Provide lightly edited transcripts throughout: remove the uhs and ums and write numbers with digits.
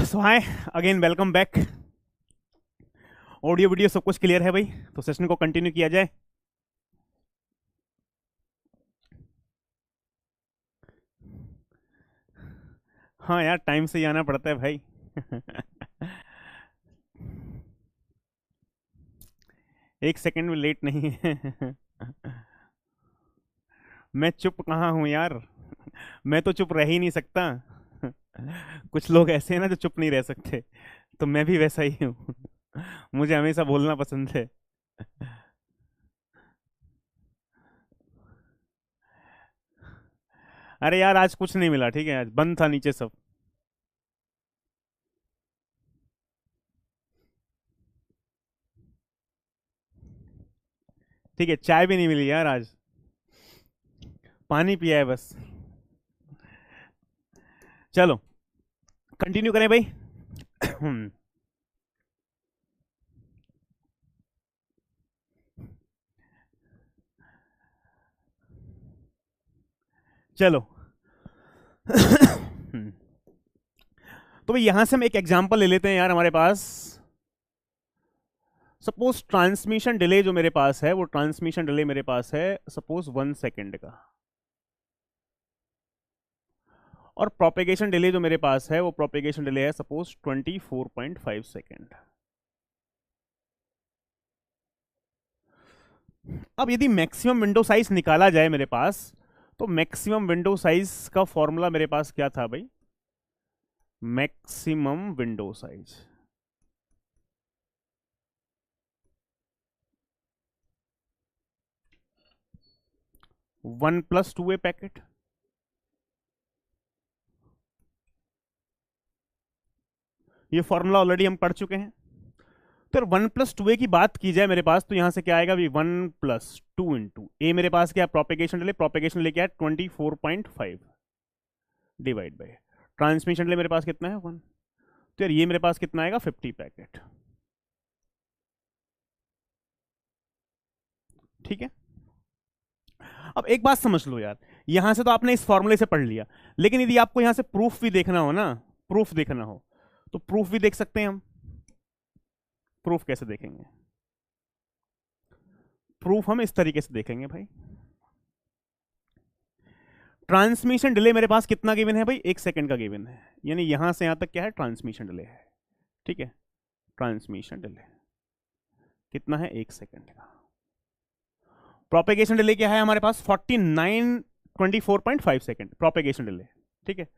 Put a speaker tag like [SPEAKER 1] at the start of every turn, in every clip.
[SPEAKER 1] सो hi again, welcome back. Audio video सब कुछ clear है भाई? तो सेशन को कंटिन्यू किया जाए। हाँ यार, टाइम से ही आना पड़ता है भाई। एक सेकंड में लेट नहीं है। मैं चुप कहाँ हूँ यार, मैं तो चुप रह ही नहीं सकता। कुछ लोग ऐसे हैं ना जो चुप नहीं रह सकते, तो मैं भी वैसा ही हूँ। मुझे हमेशा बोलना पसंद है। अरे यार, आज कुछ नहीं मिला, ठीक है, आज बंद था नीचे सब। ठीक है, चाय भी नहीं मिली यार आज, पानी पिया है बस। चलो कंटिन्यू करें भाई। चलो। तो भाई यहां से हम एक एग्जांपल ले लेते हैं यार। हमारे पास सपोज ट्रांसमिशन डिले जो मेरे पास है, वो ट्रांसमिशन डिले मेरे पास है सपोज 1 सेकेंड का, और प्रोपेगेशन डिले जो मेरे पास है वो प्रोपेगेशन डिले है सपोज 24.5 सेकेंड। अब यदि मैक्सिमम विंडो साइज निकाला जाए मेरे पास, तो मैक्सिमम विंडो साइज का फॉर्मूला मेरे पास क्या था भाई? Maximum window size 1+2 packet. ये फॉर्मूला ऑलरेडी हम पढ़ चुके हैं। तो 1+2 की बात की जाए मेरे पास, तो यहां से क्या आएगा भी 1+2 इंटू ए। मेरे पास क्या है? प्रोपेगेशन डिले क्या है? 24.5 डिवाइड बाई ट्रांसमिशन डिले मेरे पास कितना है? 1। तो यार ये मेरे पास कितना आएगा? 50 पैकेट। ठीक है। अब एक बात समझ लो यार, यहां से तो आपने इस फॉर्मूले से पढ़ लिया, लेकिन यदि आपको यहां से प्रूफ भी देखना हो ना, प्रूफ देखना हो, तो प्रूफ भी देख सकते हैं हम। प्रूफ कैसे देखेंगे? प्रूफ हम इस तरीके से देखेंगे भाई। ट्रांसमिशन डिले मेरे पास कितना गिवन है भाई? 1 सेकंड का गिवन है, यानी यहां से यहां तक क्या है? ट्रांसमिशन डिले है। ठीक है, ट्रांसमिशन डिले कितना है? 1 सेकंड का। प्रोपेगेशन डिले क्या है हमारे पास? 24.5 सेकंड प्रोपेगेशन डिले। ठीक है,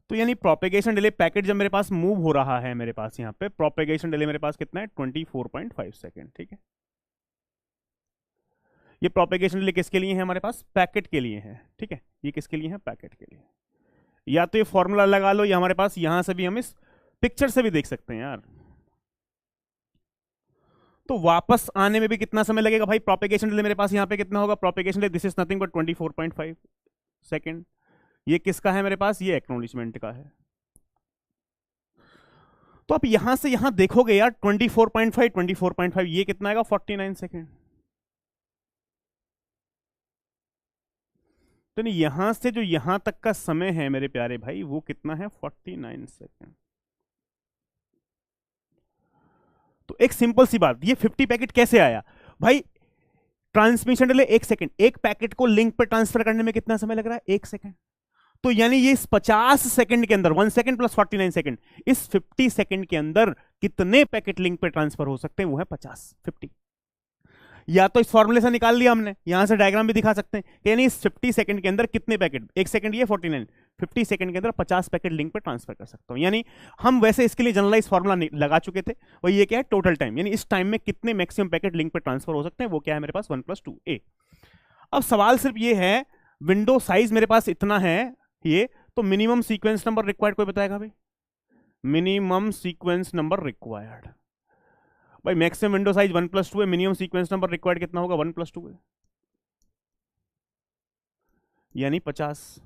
[SPEAKER 1] तो यानी प्रोपेगेशन डिले पैकेट जब मेरे पास मूव हो रहा है, मेरे पास यहाँ पे प्रोपेगेशन डिले मेरे पास कितना है? 24.5 सेकंड। ठीक है, ये प्रोपेगेशन डिले किसके लिए है? हमारे पास पैकेट के लिए है। ठीक है, ये किसके लिए है? पैकेट के लिए। या तो ये फॉर्मूला लगा लो, या हमारे पास यहां से भी हम इस पिक्चर से भी देख सकते हैं यार। तो वापस आने में भी कितना समय लगेगा भाई? प्रोपेगेशन डिले मेरे पास यहाँ पे कितना होगा? Propagation delay this is nothing but 24.5 second. ये किसका है मेरे पास? ये एक्नॉलेजमेंट का है। तो आप यहां से यहां देखोगे यार, 24.5 ये कितना आएगा? 49 सेकेंड। तो नहीं, यहां से जो यहां तक का समय है मेरे प्यारे भाई, वो कितना है? 49 सेकेंड। तो एक सिंपल सी बात, ये 50 पैकेट कैसे आया भाई? ट्रांसमिशन डिले 1 सेकेंड, एक पैकेट को लिंक पर ट्रांसफर करने में कितना समय लग रहा है? 1 सेकेंड। तो यानी ये इस 50 सेकंड के अंदर, 1 सेकेंड प्लस 49 सेकंड, इस 50 सेकंड के अंदर कितने पैकेट लिंक पे ट्रांसफर हो सकते हैं? वो है 50। या तो इस फॉर्मूले से निकाल लिया हमने, यहां से डायग्राम भी दिखा सकते हैं, यानी इस 50 सेकंड के अंदर कितने पैकेट? 1 सेकंड ये 49, 50 सेकंड के अंदर 50 पैकेट लिंक पे ट्रांसफर कर सकता हूं। यानी हम वैसे इसके लिए जनरलाइज फॉर्मूला लगा चुके थे, और ये क्या है? टोटल टाइम, यानी इस टाइम में कितने मैक्सिमम पैकेट लिंक पे ट्रांसफर हो सकते हैं, वो क्या है मेरे पास? 1+2 ए। अब सवाल सिर्फ ये है, विंडो साइज मेरे पास इतना है ये, तो मिनिमम सीक्वेंस नंबर रिक्वायर्ड कोई बताएगा भाई? मिनिमम सीक्वेंस नंबर रिक्वायर्ड भाई, मैक्सिमम विंडो साइज 1+2 है, मिनिमम सीक्वेंस नंबर रिक्वायर्ड कितना होगा? 1+2 है, यानी 50।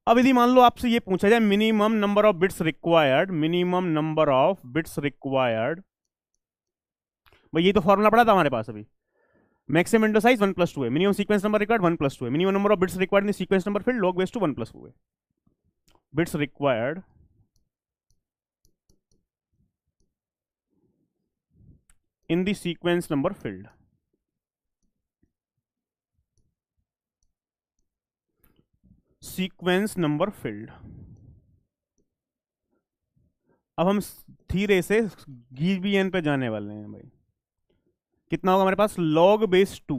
[SPEAKER 1] अब यदि मान लो आपसे ये पूछा जाए minimum number of bits required, minimum number of bits required, भाई ये तो फॉर्मूला पड़ा था हमारे पास अभी। मैक्सिमम विंडो साइज 1+2 है, मिनिमम सीक्वेंस नंबर रिक्वायर्ड 1+2 है, minimum number of bits required sequence number फिर log base to 1+2 है। Bits required in the sequence number field. Sequence number field. अब हम धीरे से GBN पे जाने वाले हैं भाई। कितना होगा हमारे पास? log बेस 2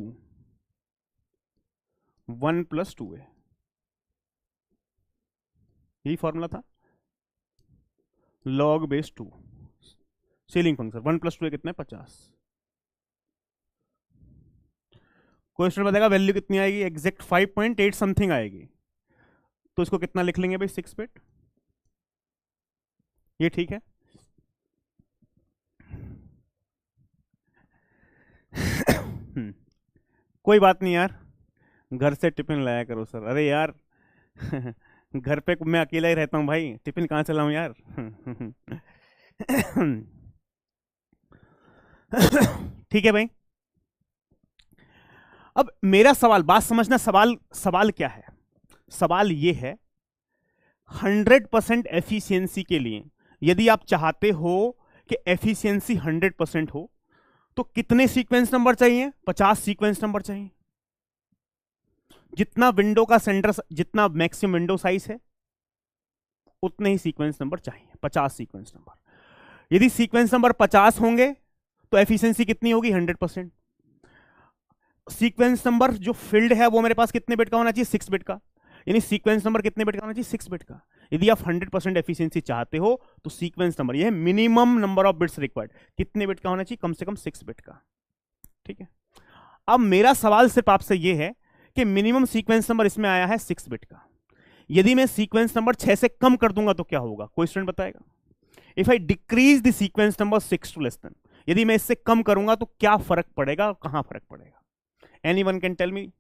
[SPEAKER 1] 1 + 2a, यही फॉर्मूला था। log base 2 ceiling function 1 + 2a कितना है? 50। क्वेश्चन बताएगा वैल्यू कितनी आएगी? एग्जैक्ट 5.8 समथिंग आएगी। तो इसको कितना लिख लेंगे भाई? 6 बिट। ये ठीक है। कोई बात नहीं यार, घर से टिफिन लाया करो सर। अरे यार घर पे मैं अकेला ही रहता हूँ भाई, टिफिन कहाँ से लाऊं यार। ठीक है भाई। अब मेरा सवाल, बात समझना, सवाल क्या है? सवाल ये है 100% एफिशिएंसी के लिए यदि आप चाहते हो कि एफिशिएंसी 100% हो तो कितने सीक्वेंस नंबर चाहिए? 50 सीक्वेंस नंबर चाहिए। जितना विंडो का सेंटर, जितना मैक्सिमम विंडो साइज है उतने ही सीक्वेंस नंबर चाहिए, 50 सीक्वेंस नंबर। यदि सीक्वेंस नंबर 50 होंगे तो एफिशिएंसी कितनी होगी? 100%। सीक्वेंस नंबर जो फील्ड है वो मेरे पास कितने बिट का होना चाहिए? 6 बिट का। यानी सीक्वेंस नंबर कितने बिट का होना चाहिए? 6 बिट का। यदि आप 100% एफिशिएंसी चाहते हो तो सीक्वेंस नंबर, यह minimum number of bits required, कितने बिट का होना चाहिए? कम से कम 6 बिट का। ठीक है। अब मेरा सवाल सिर्फ आपसे यह है कि मिनिमम सीक्वेंस नंबर इसमें आया है 6 बिट का। यदि मैं सीक्वेंस नंबर 6 से कम कर दूंगा तो क्या होगा? कोई स्टूडेंट बताएगा? If I decrease the sequence number 6 to less than, यदि मैं इससे कम करूंगा तो क्या फर्क पड़ेगा? कहां फर्क पड़ेगा? Anyone can tell me.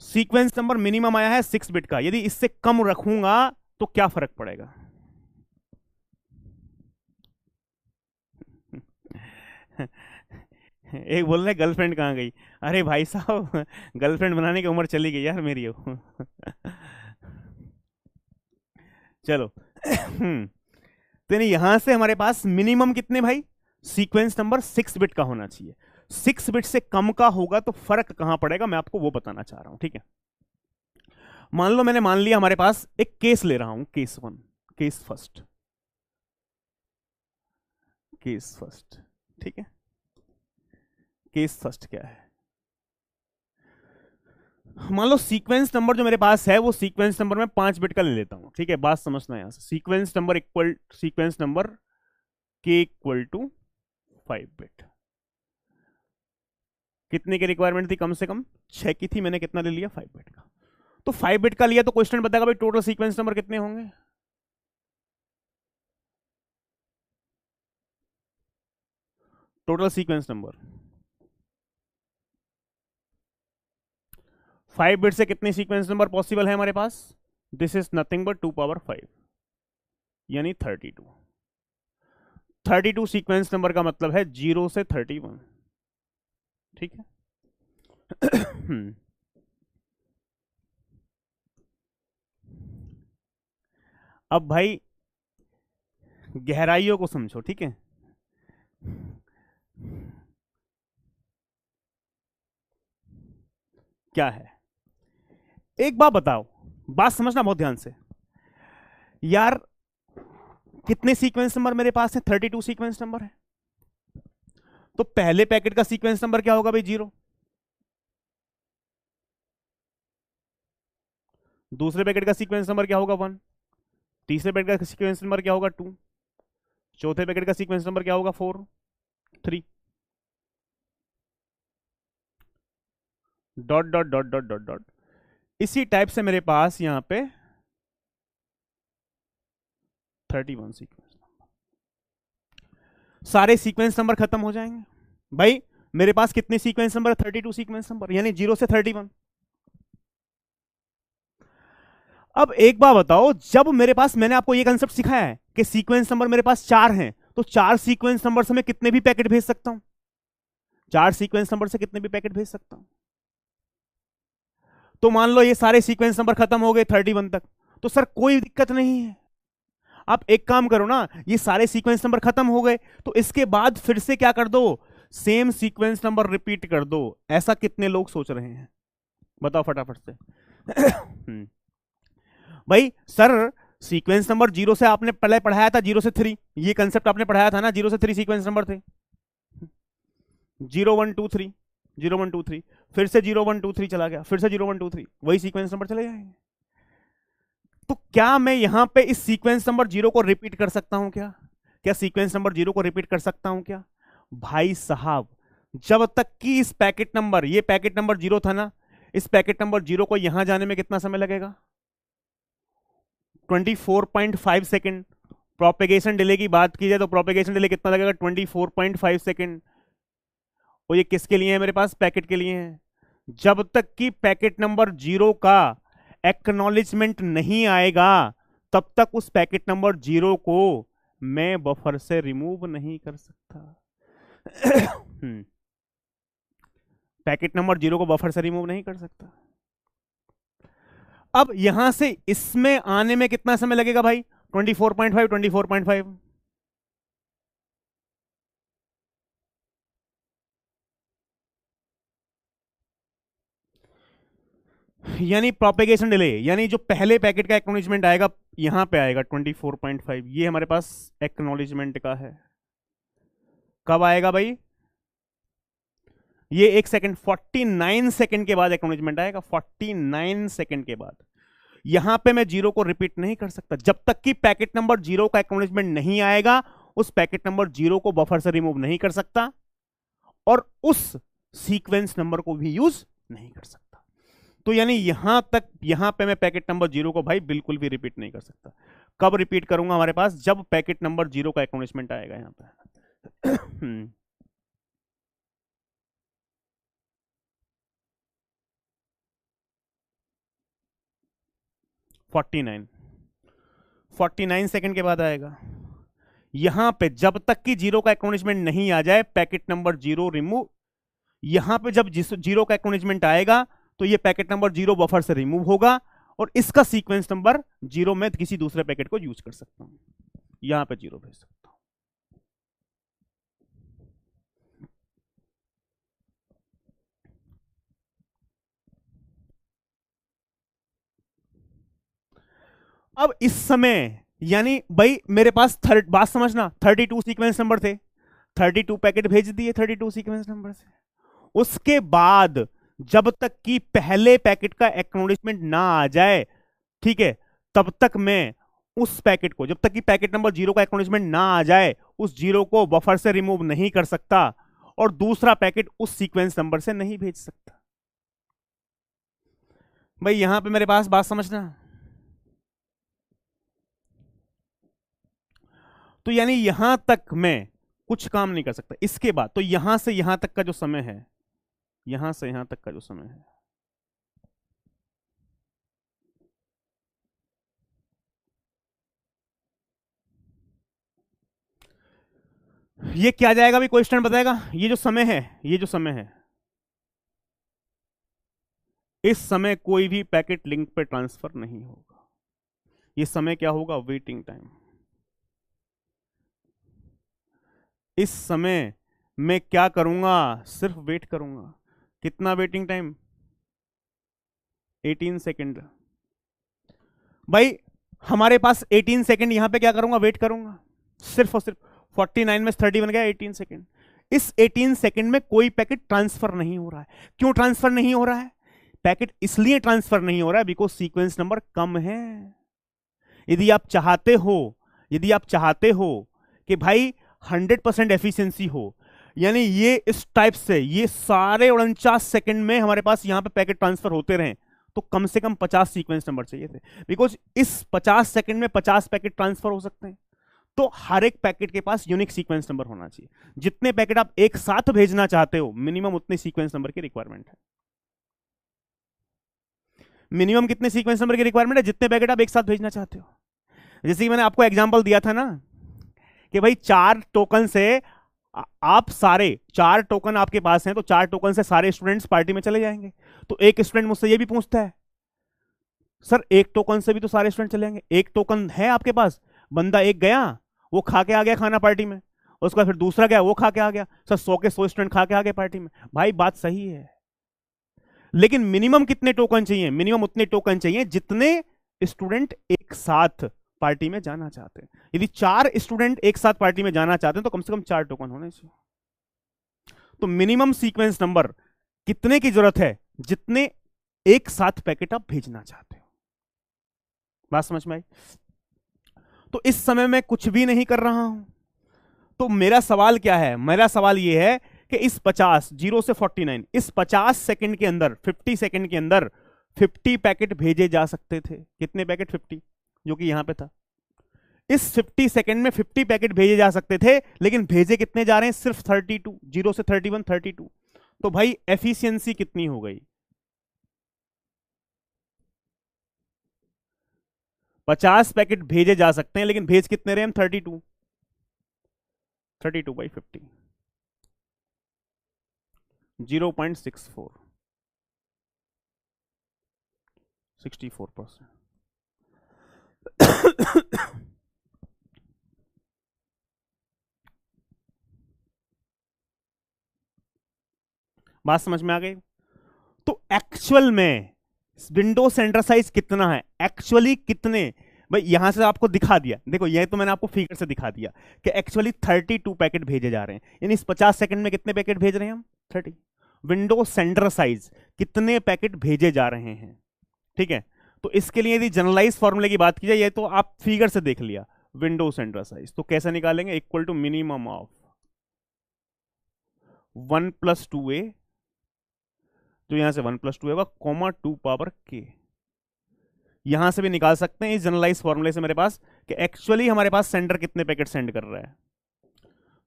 [SPEAKER 1] Sequence number minimum आया है 6 बिट का, यदि इससे कम रखूंगा तो क्या फर्क पड़ेगा? एक बोल रहे गर्लफ्रेंड कहां गई? अरे भाई साहब गर्लफ्रेंड बनाने की उम्र चली गई यार मेरी। चलो तो यहां से हमारे पास मिनिमम कितने भाई? सीक्वेंस नंबर 6 बिट का होना चाहिए। 6 बिट से कम का होगा तो फर्क कहां पड़ेगा, मैं आपको वो बताना चाह रहा हूं। ठीक है। मान लो मैंने मान लिया हमारे पास एक केस ले रहा हूं, case 1, case first, case first. ठीक है। केस फर्स्ट क्या है? मान लो सीक्वेंस नंबर जो मेरे पास है वो सीक्वेंस नंबर में 5 बिट का ले लेता हूं। ठीक है, बात समझना यहां से। सीक्वेंस नंबर के इक्वल टू 5 बिट। कितने की रिक्वायरमेंट थी? कम से कम 6 की थी। मैंने कितना ले लिया? 5 बिट का। तो 5 बिट का लिया तो क्वेश्चन बताएगा भाई टोटल सीक्वेंस नंबर कितने होंगे? टोटल सीक्वेंस नंबर 5 बिट से कितने सीक्वेंस नंबर पॉसिबल है हमारे पास? दिस इज नथिंग बट 2⁵, यानी 32। 32 सीक्वेंस नंबर का मतलब है 0 से 31। ठीक है। अब भाई गहराइयों को समझो। ठीक है। क्या है? एक बात बताओ, बात समझना बहुत ध्यान से यार। कितने सीक्वेंस नंबर मेरे पास है? 32 सीक्वेंस नंबर है। तो पहले पैकेट का सीक्वेंस नंबर क्या होगा भाई? 0। दूसरे पैकेट का सीक्वेंस नंबर क्या होगा? 1। तीसरे पैकेट का सीक्वेंस नंबर क्या होगा? 2। चौथे पैकेट का सीक्वेंस नंबर क्या होगा? 4, 3, dot dot dot dot dot dot. इसी टाइप से मेरे पास यहां पे 31 सीक्वेंस नंबर, सारे सीक्वेंस नंबर खत्म हो जाएंगे। भाई मेरे पास कितने सीक्वेंस नंबर? 32 सीक्वेंस नंबर, यानी 0 से 31। अब एक बार बताओ, जब मेरे पास, मैंने आपको ये कंसेप्ट सिखाया है कि सीक्वेंस नंबर मेरे पास 4 हैं, तो 4 सीक्वेंस नंबर से मैं कितने भी पैकेट भेज सकता हूं? 4 सीक्वेंस नंबर से कितने भी पैकेट भेज सकता हूं? तो मान लो ये सारे सीक्वेंस नंबर खत्म हो गए 31 तक, तो सर कोई दिक्कत नहीं है। आप एक काम करो ना, ये सारे सीक्वेंस नंबर खत्म हो गए, तो इसके बाद फिर से क्या कर दो, सेम सीक्वेंस नंबर रिपीट कर दो। ऐसा कितने लोग सोच रहे हैं, बताओ फटाफट से। भाई सर सीक्वेंस नंबर 0 से आपने पहले पढ़ाया था, 0 से 3, ये कंसेप्ट आपने पढ़ाया था ना, 0 से 3 सीक्वेंस नंबर थे, 0 1 2 3, 0 1 2 3, फिर से 0 1 2 3 चला गया, फिर से 0 1 2 3, वही सीक्वेंस नंबर चले जाएंगे। तो क्या मैं यहां पे इस सीक्वेंस नंबर 0 को रिपीट कर सकता हूं क्या? क्या सीक्वेंस नंबर 0 को रिपीट कर सकता हूं क्या? भाई साहब, जब तक कि इस पैकेट नंबर, ये पैकेट नंबर 0 था ना, इस पैकेट नंबर 0 को यहां जाने में कितना समय लगेगा? 24.5 सेकेंड। प्रोपेगेशन डिले की बात की जाए तो प्रोपेगेशन डिले कितना लगेगा? 24.5 सेकेंड। और ये किसके लिए है मेरे पास? पैकेट के लिए है। जब तक कि पैकेट नंबर 0 का एक्नॉलेजमेंट नहीं आएगा, तब तक उस पैकेट नंबर 0 को मैं बफर से रिमूव नहीं कर सकता। पैकेट नंबर 0 को बफर से रिमूव नहीं कर सकता। अब यहां से इसमें आने में कितना समय लगेगा भाई? 24.5, 24.5। यानी प्रोपेगेशन डिले, यानी जो पहले पैकेट का एक्नॉलेजमेंट आएगा यहां पे आएगा 24.5, ये हमारे पास एक्नॉलेजमेंट का है। कब आएगा भाई? ये 1 सेकंड, 49 सेकंड के बाद एक्नॉलेजमेंट आएगा, 49 सेकंड के बाद। यहां पे मैं 0 को रिपीट नहीं कर सकता। जब तक कि पैकेट नंबर 0 का एक्नॉलेजमेंट नहीं आएगा, उस पैकेट नंबर 0 को बफर से रिमूव नहीं कर सकता और उस सीक्वेंस नंबर को भी यूज नहीं कर सकता। तो यानी यहां तक, यहां पे मैं पैकेट नंबर 0 को भाई बिल्कुल भी रिपीट नहीं कर सकता। कब रिपीट करूंगा हमारे पास? जब पैकेट नंबर 0 का एक्नॉलेजमेंट आएगा यहां पे। 49 सेकंड के बाद आएगा। यहां पे जब तक कि 0 का एक्नॉलेजमेंट नहीं आ जाए, पैकेट नंबर 0 रिमूव। यहां पे जब 0 का एक्नॉलेजमेंट आएगा तो ये पैकेट नंबर 0 बफर से रिमूव होगा और इसका सीक्वेंस नंबर 0 में किसी दूसरे पैकेट को यूज कर सकता हूं, यहां पे 0 भेज सकता हूं। अब इस समय यानी भाई मेरे पास बात समझना, 32 सीक्वेंस नंबर थे, 32 पैकेट भेज दिए 32 सीक्वेंस नंबर से। उसके बाद जब तक कि पहले पैकेट का एक्नॉलेजमेंट ना आ जाए, ठीक है, तब तक मैं उस पैकेट को, जब तक कि पैकेट नंबर 0 का एक्नॉलेजमेंट ना आ जाए, उस 0 को बफर से रिमूव नहीं कर सकता और दूसरा पैकेट उस सीक्वेंस नंबर से नहीं भेज सकता। भाई यहां पे मेरे पास बात समझना। तो यानी यहां तक मैं कुछ काम नहीं कर सकता। इसके बाद तो यहां से यहां तक का जो समय है, यहां से यहां तक का जो समय है, ये क्या जाएगा भी? कोई स्टूडेंट बताएगा? ये जो समय है, ये जो समय है, इस समय कोई भी पैकेट लिंक पे ट्रांसफर नहीं होगा। ये समय क्या होगा? Waiting time. इस समय मैं क्या करूंगा? सिर्फ वेट करूंगा। कितना वेटिंग टाइम? 18 सेकेंड। भाई हमारे पास 18 सेकेंड, यहां पे क्या करूंगा? वेट करूंगा सिर्फ और सिर्फ। 49 में 30 बन गया, 18 सेकेंड। इस 18 सेकेंड में कोई पैकेट ट्रांसफर नहीं हो रहा है। क्यों ट्रांसफर नहीं हो रहा है? पैकेट इसलिए ट्रांसफर नहीं हो रहा है बिकॉज सीक्वेंस नंबर कम है। यदि आप चाहते हो, यदि आप चाहते हो कि भाई 100% एफिशिएंसी हो, यानी ये इस टाइप से ये सारे 49 सेकंड में हमारे पास यहां पे पैकेट ट्रांसफर होते रहे, तो कम से कम 50 सीक्वेंस नंबर चाहिए थे। बिकॉज इस 50 सेकंड में 50 पैकेट ट्रांसफर हो सकते हैं, तो हर एक पैकेट के पास यूनिक सीक्वेंस नंबर होना चाहिए। जितने पैकेट आप एक साथ भेजना चाहते हो, मिनिमम उतने सीक्वेंस नंबर की रिक्वायरमेंट है। मिनिमम कितने सीक्वेंस नंबर की रिक्वायरमेंट है? जितने पैकेट आप एक साथ भेजना चाहते हो। जैसे कि मैंने आपको एग्जांपल दिया था ना कि भाई 4 टोकन से आप सारे 4 टोकन आपके पास हैं, तो 4 टोकन से सारे स्टूडेंट्स पार्टी में चले जाएंगे। तो एक स्टूडेंट मुझसे ये भी पूछता है, सर एक टोकन से भी तो सारे स्टूडेंट चले जाएंगे, एक टोकन है आपके पास? बंदा एक गया, वो खा के आ गया खाना पार्टी में, उसके बाद फिर दूसरा गया, वो खा के आ गया, सर 100 के 100 स्टूडेंट खा के आ गए पार्टी में। भाई बात सही है, लेकिन मिनिमम कितने टोकन चाहिए? मिनिमम उतने टोकन चाहिए जितने स्टूडेंट एक साथ पार्टी में जाना चाहते हैं। यदि 4 स्टूडेंट एक साथ पार्टी में जाना चाहते हैं तो कम से कम 4 टोकन होने चाहिए। तो मिनिमम सीक्वेंस नंबर कितने की जरूरत है? जितने एक साथ पैकेट आप भेजना चाहते हो। बात समझ में आई? तो इस समय मैं कुछ भी नहीं कर रहा हूं। तो मेरा सवाल क्या है? मेरा सवाल यह है कि इस 50 0 से 49 इस 50 सेकंड के अंदर, 50 सेकंड के अंदर 50 पैकेट भेजे जा सकते थे। कितने पैकेट? 50, जो कि यहां पे था। इस 50 सेकंड में 50 पैकेट भेजे जा सकते थे, लेकिन भेजे कितने जा रहे हैं? सिर्फ 32। 0 से 31 32। तो भाई एफिशिएंसी कितनी हो गई? 50 पैकेट भेजे जा सकते हैं, लेकिन भेज कितने रहे हम? 32। 32/50 0.64 64%। बात समझ में आ गई? तो एक्चुअल में विंडो सेंटर साइज कितना है? एक्चुअली कितने? भाई यहां से आपको दिखा दिया, देखो ये तो मैंने आपको फिगर से दिखा दिया कि एक्चुअली 32 पैकेट भेजे जा रहे हैं। यानी इस 50 सेकंड में कितने पैकेट भेज रहे हैं हम? 30। विंडो सेंटर साइज कितने पैकेट भेजे जा रहे हैं? ठीक है, तो इसके लिए यदि जनरलाइज फॉर्मूले की बात की जाए, ये तो आप फिगर से देख लिया, विंडो सेंटर साइज तो कैसे निकालेंगे? Equal to minimum of 1 + 2a, तो यहां से 1 + 2 होगा, कॉमा 2 पावर k। यहां से भी निकाल सकते हैं इस जनरलाइज फॉर्मूले से मेरे पास कि एक्चुअली हमारे पास सेंडर कितने पैकेट सेंड कर रहा है।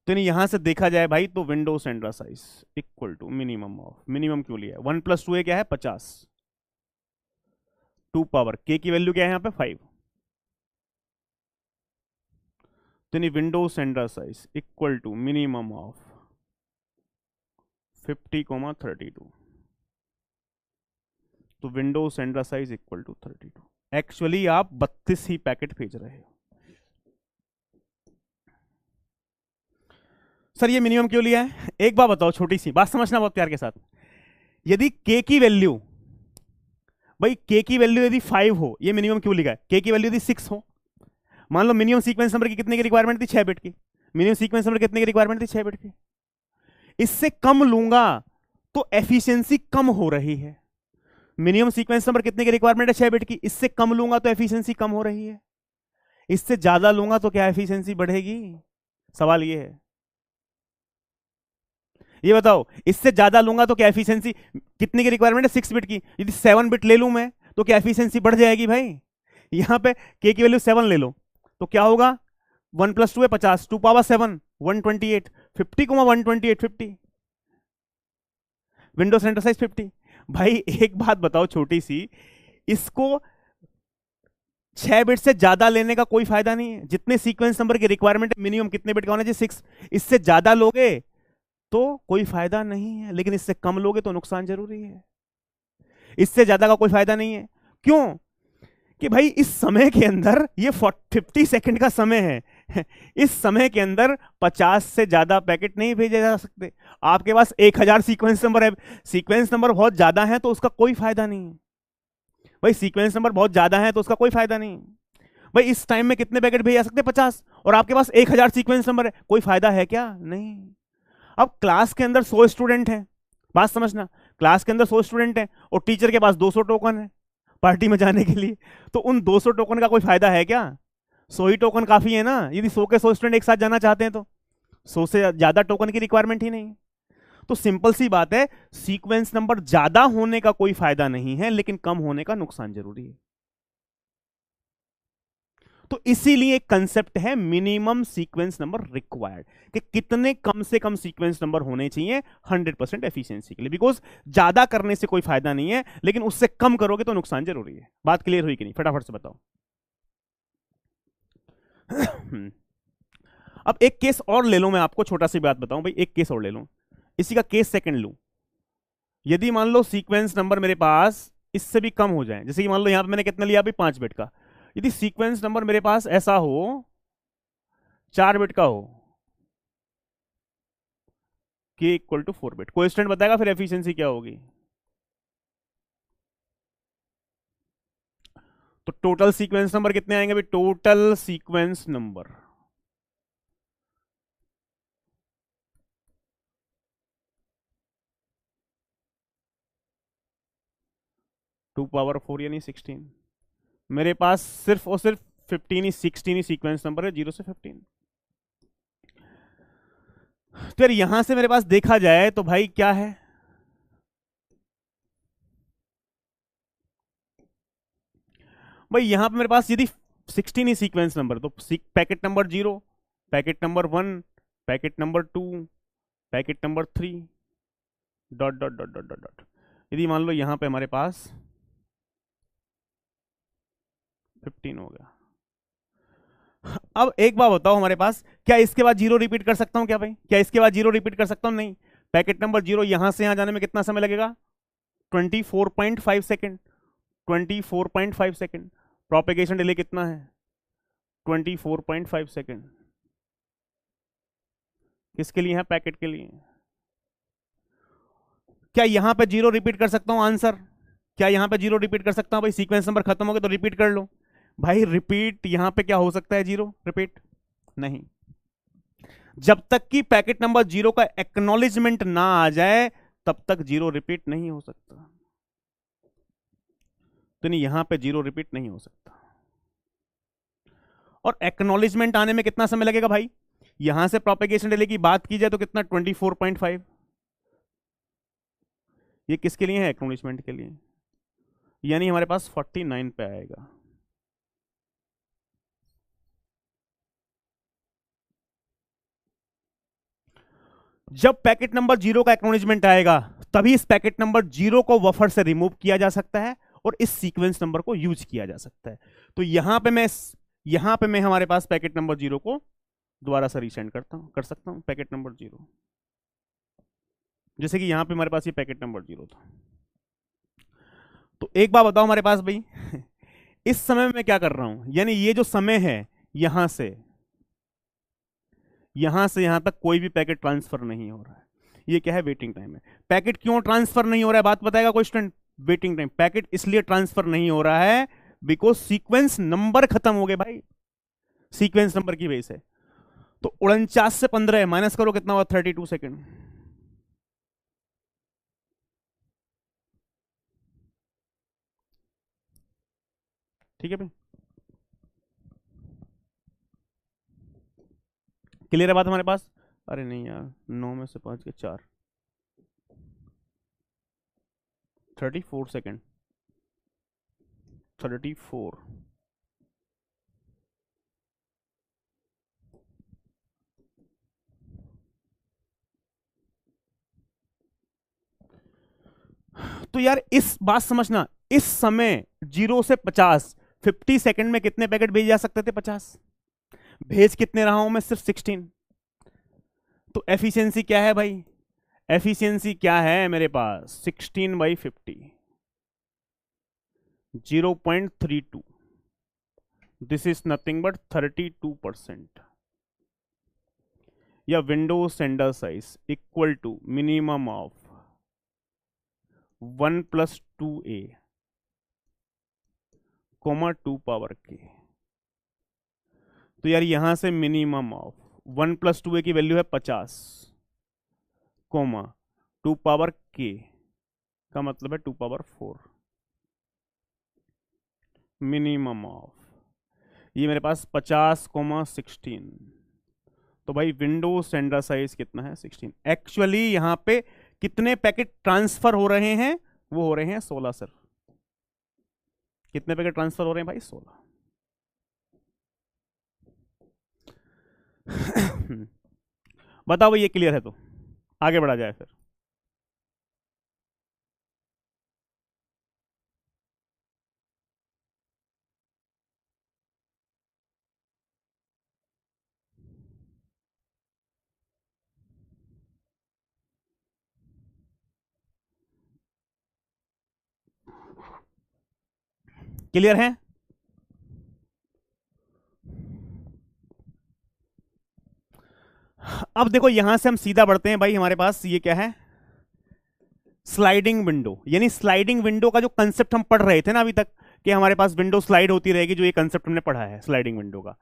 [SPEAKER 1] तो यहां से देखा जाए भाई, तो window sender size equal to minimum of, minimum क्यों लिया? 1 + 2a क्या है? 50। 2 पावर k की वैल्यू क्या है यहां पे? 5। तो window sender size equal to minimum of 50,32। तो window sender size equal to 32। Actually आप 32 ही पैकेट भेज रहे हो। सर ये मिनिमम क्यों लिया है? एक बात बताओ, छोटी सी बात समझना बहुत प्यार के साथ। यदि k की वैल्यू, भाई k की वैल्यू यदि 5 हो, ये मिनिमम क्यों लिखा है? k की वैल्यू यदि 6 हो, मान लो मिनिमम सीक्वेंस नंबर की कितने की रिक्वायरमेंट थी? 6 बिट की। मिनिमम सीक्वेंस नंबर कितने की रिक्वायरमेंट थी? 6 बिट की। इससे कम लूंगा तो एफिशिएंसी कम हो रही है। मिनिमम सीक्वेंस नंबर कितने की रिक्वायरमेंट है? 6 बिट की। इससे कम लूंगा तो एफिशिएंसी कम हो रही है। इससे ज्यादा लूंगा तो क्या एफिशिएंसी बढ़ेगी? सवाल ये है, ये बताओ। इससे ज्यादा लूंगा तो क्या एफिशिएंसी, कितने की रिक्वायरमेंट है? 6 बिट की। यदि 7 बिट ले लूं मैं तो क्या एफिशिएंसी बढ़ जाएगी? भाई यहां पे k की वैल्यू 7 ले लो तो क्या होगा? 1 + 2 है 50, 2 पावर 7 128, 50 को 128 50। Window sender size 50। भाई एक बात बताओ छोटी सी, इसको 6 बिट से ज्यादा लेने का कोई फायदा नहीं है। जितने सीक्वेंस नंबर की रिक्वायरमेंट है, मिनिमम कितने बिट का होना चाहिए? 6। इससे ज्यादा लोगे तो कोई फायदा नहीं है, लेकिन इससे कम लोगे तो नुकसान जरूरी है। इससे ज्यादा का कोई फायदा नहीं है। क्यों? कि भाई इस समय के अंदर, ये 50 सेकंड का समय है, इस समय के अंदर 50 से ज्यादा पैकेट नहीं भेजे जा सकते। आपके पास 1000 सीक्वेंस नंबर है, सीक्वेंस नंबर बहुत ज्यादा है तो उसका कोई फायदा नहीं है। भाई सीक्वेंस नंबर बहुत ज्यादा है तो उसका कोई फायदा नहीं। भाई इस टाइम में कितने पैकेट भेजे जा सकते? 50। और आपके पास 1000 सीक्वेंस नंबर है, कोई फायदा है क्या? नहीं। अब क्लास के अंदर 100 स्टूडेंट हैं, बात समझना, क्लास के अंदर 100 स्टूडेंट हैं और टीचर के पास 200 टोकन है पार्टी में जाने के लिए, तो उन 200 टोकन का कोई फायदा है क्या? 100 ही टोकन काफी है ना। यदि 100 के 100 स्टूडेंट एक साथ जाना चाहते हैं तो 100 से ज्यादा टोकन की रिक्वायरमेंट ही नहीं। तो सिंपल सी बात है, सीक्वेंस नंबर ज्यादा होने का कोई फायदा नहीं है, लेकिन कम होने का नुकसान जरूरी है। तो इसीलिए कंसेप्ट है मिनिमम सीक्वेंस नंबर रिक्वायर्ड, कि कितने कम से कम सीक्वेंस नंबर होने चाहिए 100% एफिशिएंसी के लिए। बिकॉज ज्यादा करने से कोई फायदा नहीं है, लेकिन उससे कम करोगे तो नुकसान जरूरी है। बात क्लियर हुई कि नहीं? फटाफट से बताओ। अब एक केस और ले लो, मैं आपको छोटा सी बात बताऊं भाई, एक केस और ले लो, इसी का केस सेकंड लूं। यदि मान लो सीक्वेंस नंबर मेरे पास इससे भी कम हो जाए, जैसे कि मान लो यहां पे मैंने कितना लिया अभी? 5 बिट का। यदि सीक्वेंस नंबर मेरे पास ऐसा हो 4 बिट का हो, k equal to 4 bit, coefficient बताएगा, फिर एफिशिएंसी क्या होगी। तो टोटल सीक्वेंस नंबर कितने आएंगे भाई, टोटल सीक्वेंस नंबर 2 पावर 4 यानी 16। मेरे पास सिर्फ और सिर्फ 16 ही सीक्वेंस नंबर है, 0 से 15। तो यार यहां से मेरे पास देखा जाए तो भाई क्या है, भाई यहां पे मेरे पास यदि 16 ही सीक्वेंस नंबर, तो packet number 0, packet number 1, packet number 2, packet number 3, dot dot dot dot dot dot. यदि मान लो यहां पे हमारे पास 15 हो गया। अब एक बात बताओ, हमारे पास क्या इसके बाद 0 रिपीट कर सकता हूं क्या भाई, क्या इसके बाद 0 रिपीट कर सकता हूं, नहीं। पैकेट नंबर 0 यहां से यहां जाने में कितना समय लगेगा, 24.5 सेकेंड, 24.5 सेकेंड। प्रोपेगेशन डिले कितना है, 24.5 सेकेंड। किसके लिए है, पैकेट के लिए। क्या यहां पे 0 रिपीट कर सकता हूं, आंसर, क्या यहां पे 0 रिपीट कर सकता हूं भाई, सीक्वेंस नंबर खत्म हो गया तो रिपीट कर लो। भाई रिपीट यहां पे क्या हो सकता है, 0 रिपीट नहीं। जब तक कि पैकेट नंबर 0 का एक्नॉलेजमेंट ना आ जाए तब तक 0 रिपीट नहीं हो सकता। तो नहीं, यहां पे 0 रिपीट नहीं हो सकता। और एक्नॉलेजमेंट आने में कितना समय लगेगा भाई, यहां से प्रोपेगेशन डिले की बात की जाए तो कितना, 24.5। ये किसके लिए है, एक्नॉलेजमेंट के लिए, यानी हमारे पास 49 पे आएगा। जब पैकेट नंबर 0 का एक्नॉलेजमेंट आएगा तभी इस पैकेट नंबर 0 को बफर से रिमूव किया जा सकता है और इस सीक्वेंस नंबर को यूज किया जा सकता है। तो यहां पे मैं हमारे पास पैकेट नंबर 0 को दोबारा से रीसेंड कर सकता हूं, पैकेट नंबर 0, जैसे कि यहां पे हमारे पास ये पैकेट नंबर 0 था। तो एक बात बताओ हमारे पास भाई इस समय मैं क्या कर रहा हूं, यानी ये जो समय है यहां से यहां तक कोई भी पैकेट ट्रांसफर नहीं हो रहा है, ये क्या है, वेटिंग टाइम है। पैकेट क्यों ट्रांसफर नहीं हो रहा है, बात बताएगा कोई स्टूडेंट, वेटिंग टाइम। पैकेट इसलिए ट्रांसफर नहीं हो रहा है बिकॉज सीक्वेंस नंबर खत्म हो गए भाई, सीक्वेंस नंबर की वजह से। तो 49 से 15 माइनस करो, कितना हुआ, 32 सेकेंड। ठीक है भाई, क्लियर है बात हमारे पास। अरे नहीं यार, 9 में से 5 के 4, 34 सेकेंड, 34। तो यार इस बात समझना, इस समय 0 से 50 सेकंड में कितने पैकेट भेजे जा सकते थे, 50। भेज कितने रहा हूं मैं, सिर्फ 16। तो एफिशिएंसी क्या है भाई, एफिशिएंसी क्या है मेरे पास, 16/50, 0.32। This is nothing but 32%। या window sender size equal to minimum of 1+2a, 2 power k। तो यार यहां से मिनिमम ऑफ 1+2a की वैल्यू है 50, 2 पावर k का मतलब है 2 पावर 4, मिनिमम ऑफ, ये मेरे पास 50, 16। तो भाई विंडो सेंडर साइज कितना है, 16। एक्चुअली यहां पे कितने पैकेट ट्रांसफर हो रहे हैं, वो हो रहे हैं 16 सर। कितने पैकेट ट्रांसफर हो रहे हैं भाई, 16। बताओ भाई, ये क्लियर है तो आगे बढ़ा जाए फिर। क्लियर है, अब देखो यहां से हम सीधा बढ़ते हैं भाई, हमारे पास ये क्या है, स्लाइडिंग विंडो। यानी स्लाइडिंग विंडो का जो कंसेप्ट हम पढ़ रहे थे ना अभी तक, कि हमारे पास विंडो स्लाइड होती रहेगी, जो ये कंसेप्ट हमने पढ़ा है स्लाइडिंग विंडो का,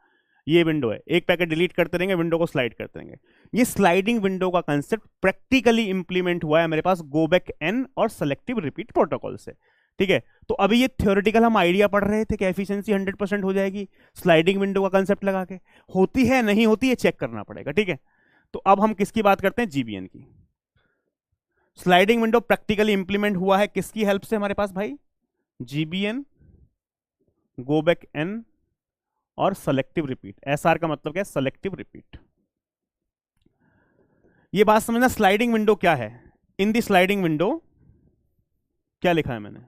[SPEAKER 1] ये विंडो है, एक पैकेट डिलीट करते रहेंगे, विंडो को स्लाइड करते रहेंगे। ये स्लाइडिंग विंडो का कंसेप्ट प्रैक्टिकली इंप्लीमेंट हुआ है मेरे पास गो बैक एन और सेलेक्टिव रिपीट प्रोटोकॉल से। ठीक है, तो अभी ये थ्योरेटिकल हम आइडिया पढ़ रहे थे कि एफिशिएंसी 100% हो जाएगी स्लाइडिंग विंडो का कंसेप्ट लगा के, होती है नहीं होती है चेक करना पड़ेगा। ठीक है, तो अब हम किसकी बात करते हैं, जीबीएन की। स्लाइडिंग विंडो प्रैक्टिकली इंप्लीमेंट हुआ है किसकी हेल्प से हमारे पास भाई, जीबीएन, गो बैक एन और सेलेक्टिव रिपीट। एसआर का मतलब क्या है, सेलेक्टिव रिपीट। ये बात समझना, स्लाइडिंग विंडो क्या है। इन दी स्लाइडिंग विंडो क्या लिखा है मैंने,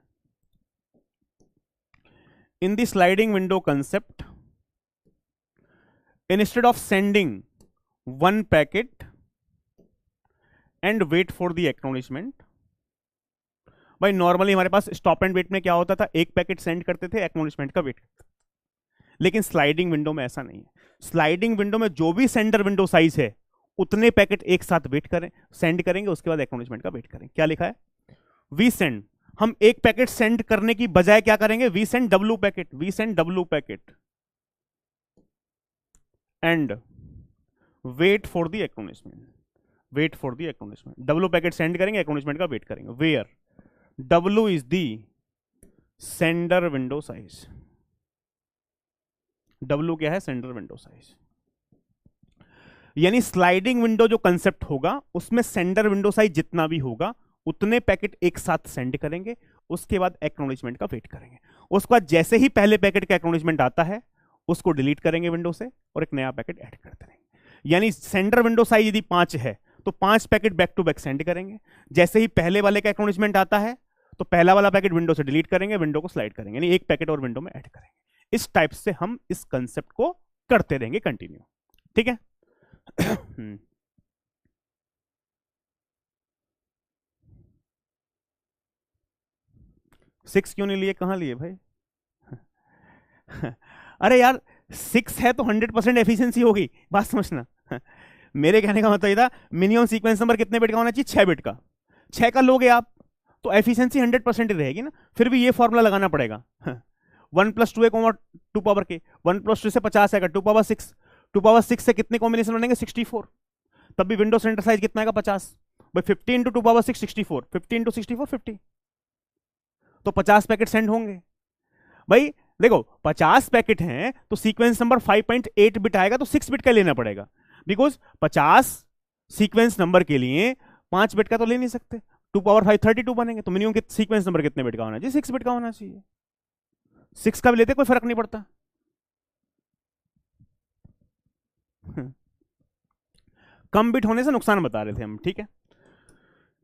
[SPEAKER 1] in the sliding window concept, instead of sending one packet and wait for the acknowledgement. भाई नॉर्मली हमारे पास स्टॉप एंड वेट में क्या होता था, एक पैकेट सेंड करते थे, एक्नॉलेजमेंट का वेट। लेकिन स्लाइडिंग विंडो में ऐसा नहीं है। स्लाइडिंग विंडो में जो भी सेंडर विंडो साइज है उतने पैकेट एक साथ वेट करें, सेंड करेंगे, उसके बाद एक्नॉलेजमेंट का वेट करेंगे। क्या लिखा है, वी सेंड, हम एक पैकेट सेंड करने की बजाय क्या करेंगे, we send W packet, we send W packet and wait for the acknowledgement, wait for the acknowledgement. W packet send करेंगे, एक्नॉलेजमेंट का वेट करेंगे। Where W is the sender window size, W क्या है, सेंडर विंडो साइज। यानी sliding window जो concept होगा उसमें sender window size जितना भी होगा उतने पैकेट एक साथ सेंड करेंगे, उसके बाद एक्नॉलेजमेंट का वेट करेंगे। उसके बाद जैसे ही पहले पैकेट का एक्नॉलेजमेंट आता है उसको डिलीट करेंगे विंडो से और एक नया पैकेट ऐड करते रहेंगे। यानी सेंडर विंडो साइज यदि 5 है तो 5 packet back to back send करेंगे। जैसे ही पहले वाले का एक्नॉलेजमेंट आता है तो पहला वाला पैकेट विंडो से डिलीट करेंगे, विंडो को स्लाइड करेंगे, यानी एक पैकेट और विंडो में ऐड करेंगे। इस टाइप से हम इस कंसेप्ट को करते रहेंगे कंटिन्यू। ठीक है सिक्स क्यों नहीं लिए, कहां लिए भाई अरे यार 6 है तो 100% एफिशिएंसी होगी, बात समझना मेरे कहने का मतलब ये था मिनिमम सीक्वेंस नंबर कितने बिट का होना चाहिए, 6 बिट का। 6 का लोगे आप तो एफिशिएंसी 100% ही रहेगी ना। फिर भी ये फॉर्मूला लगाना पड़ेगा 1 + 2 2 पावर के, 1 + 2 से 50 आएगा, 2 पावर 6, 2 पावर 6 से कितने कॉम्बिनेशन बनेंगे, 64। तब भी विंडो सेंटर साइज कितना आएगा, 50। भाई 15 × 2 पावर 6 64, 15 × 64 50, तो 50 पैकेट सेंड होंगे। भाई देखो 50 पैकेट हैं तो सीक्वेंस नंबर 5.8 बिट आएगा, तो 6 बिट का लेना पड़ेगा, बिकॉज 50 सीक्वेंस नंबर के लिए 5 बिट का तो ले नहीं सकते। 2 पावर 5 32 बनेंगे, तो मिनिमम सीक्वेंस नंबर कितने बिट का होना चाहिए, 6 बिट का होना चाहिए। 6 का भी लेते कोई फर्क नहीं पड़ता कम बिट होने से नुकसान बता रहे थे हम। ठीक है,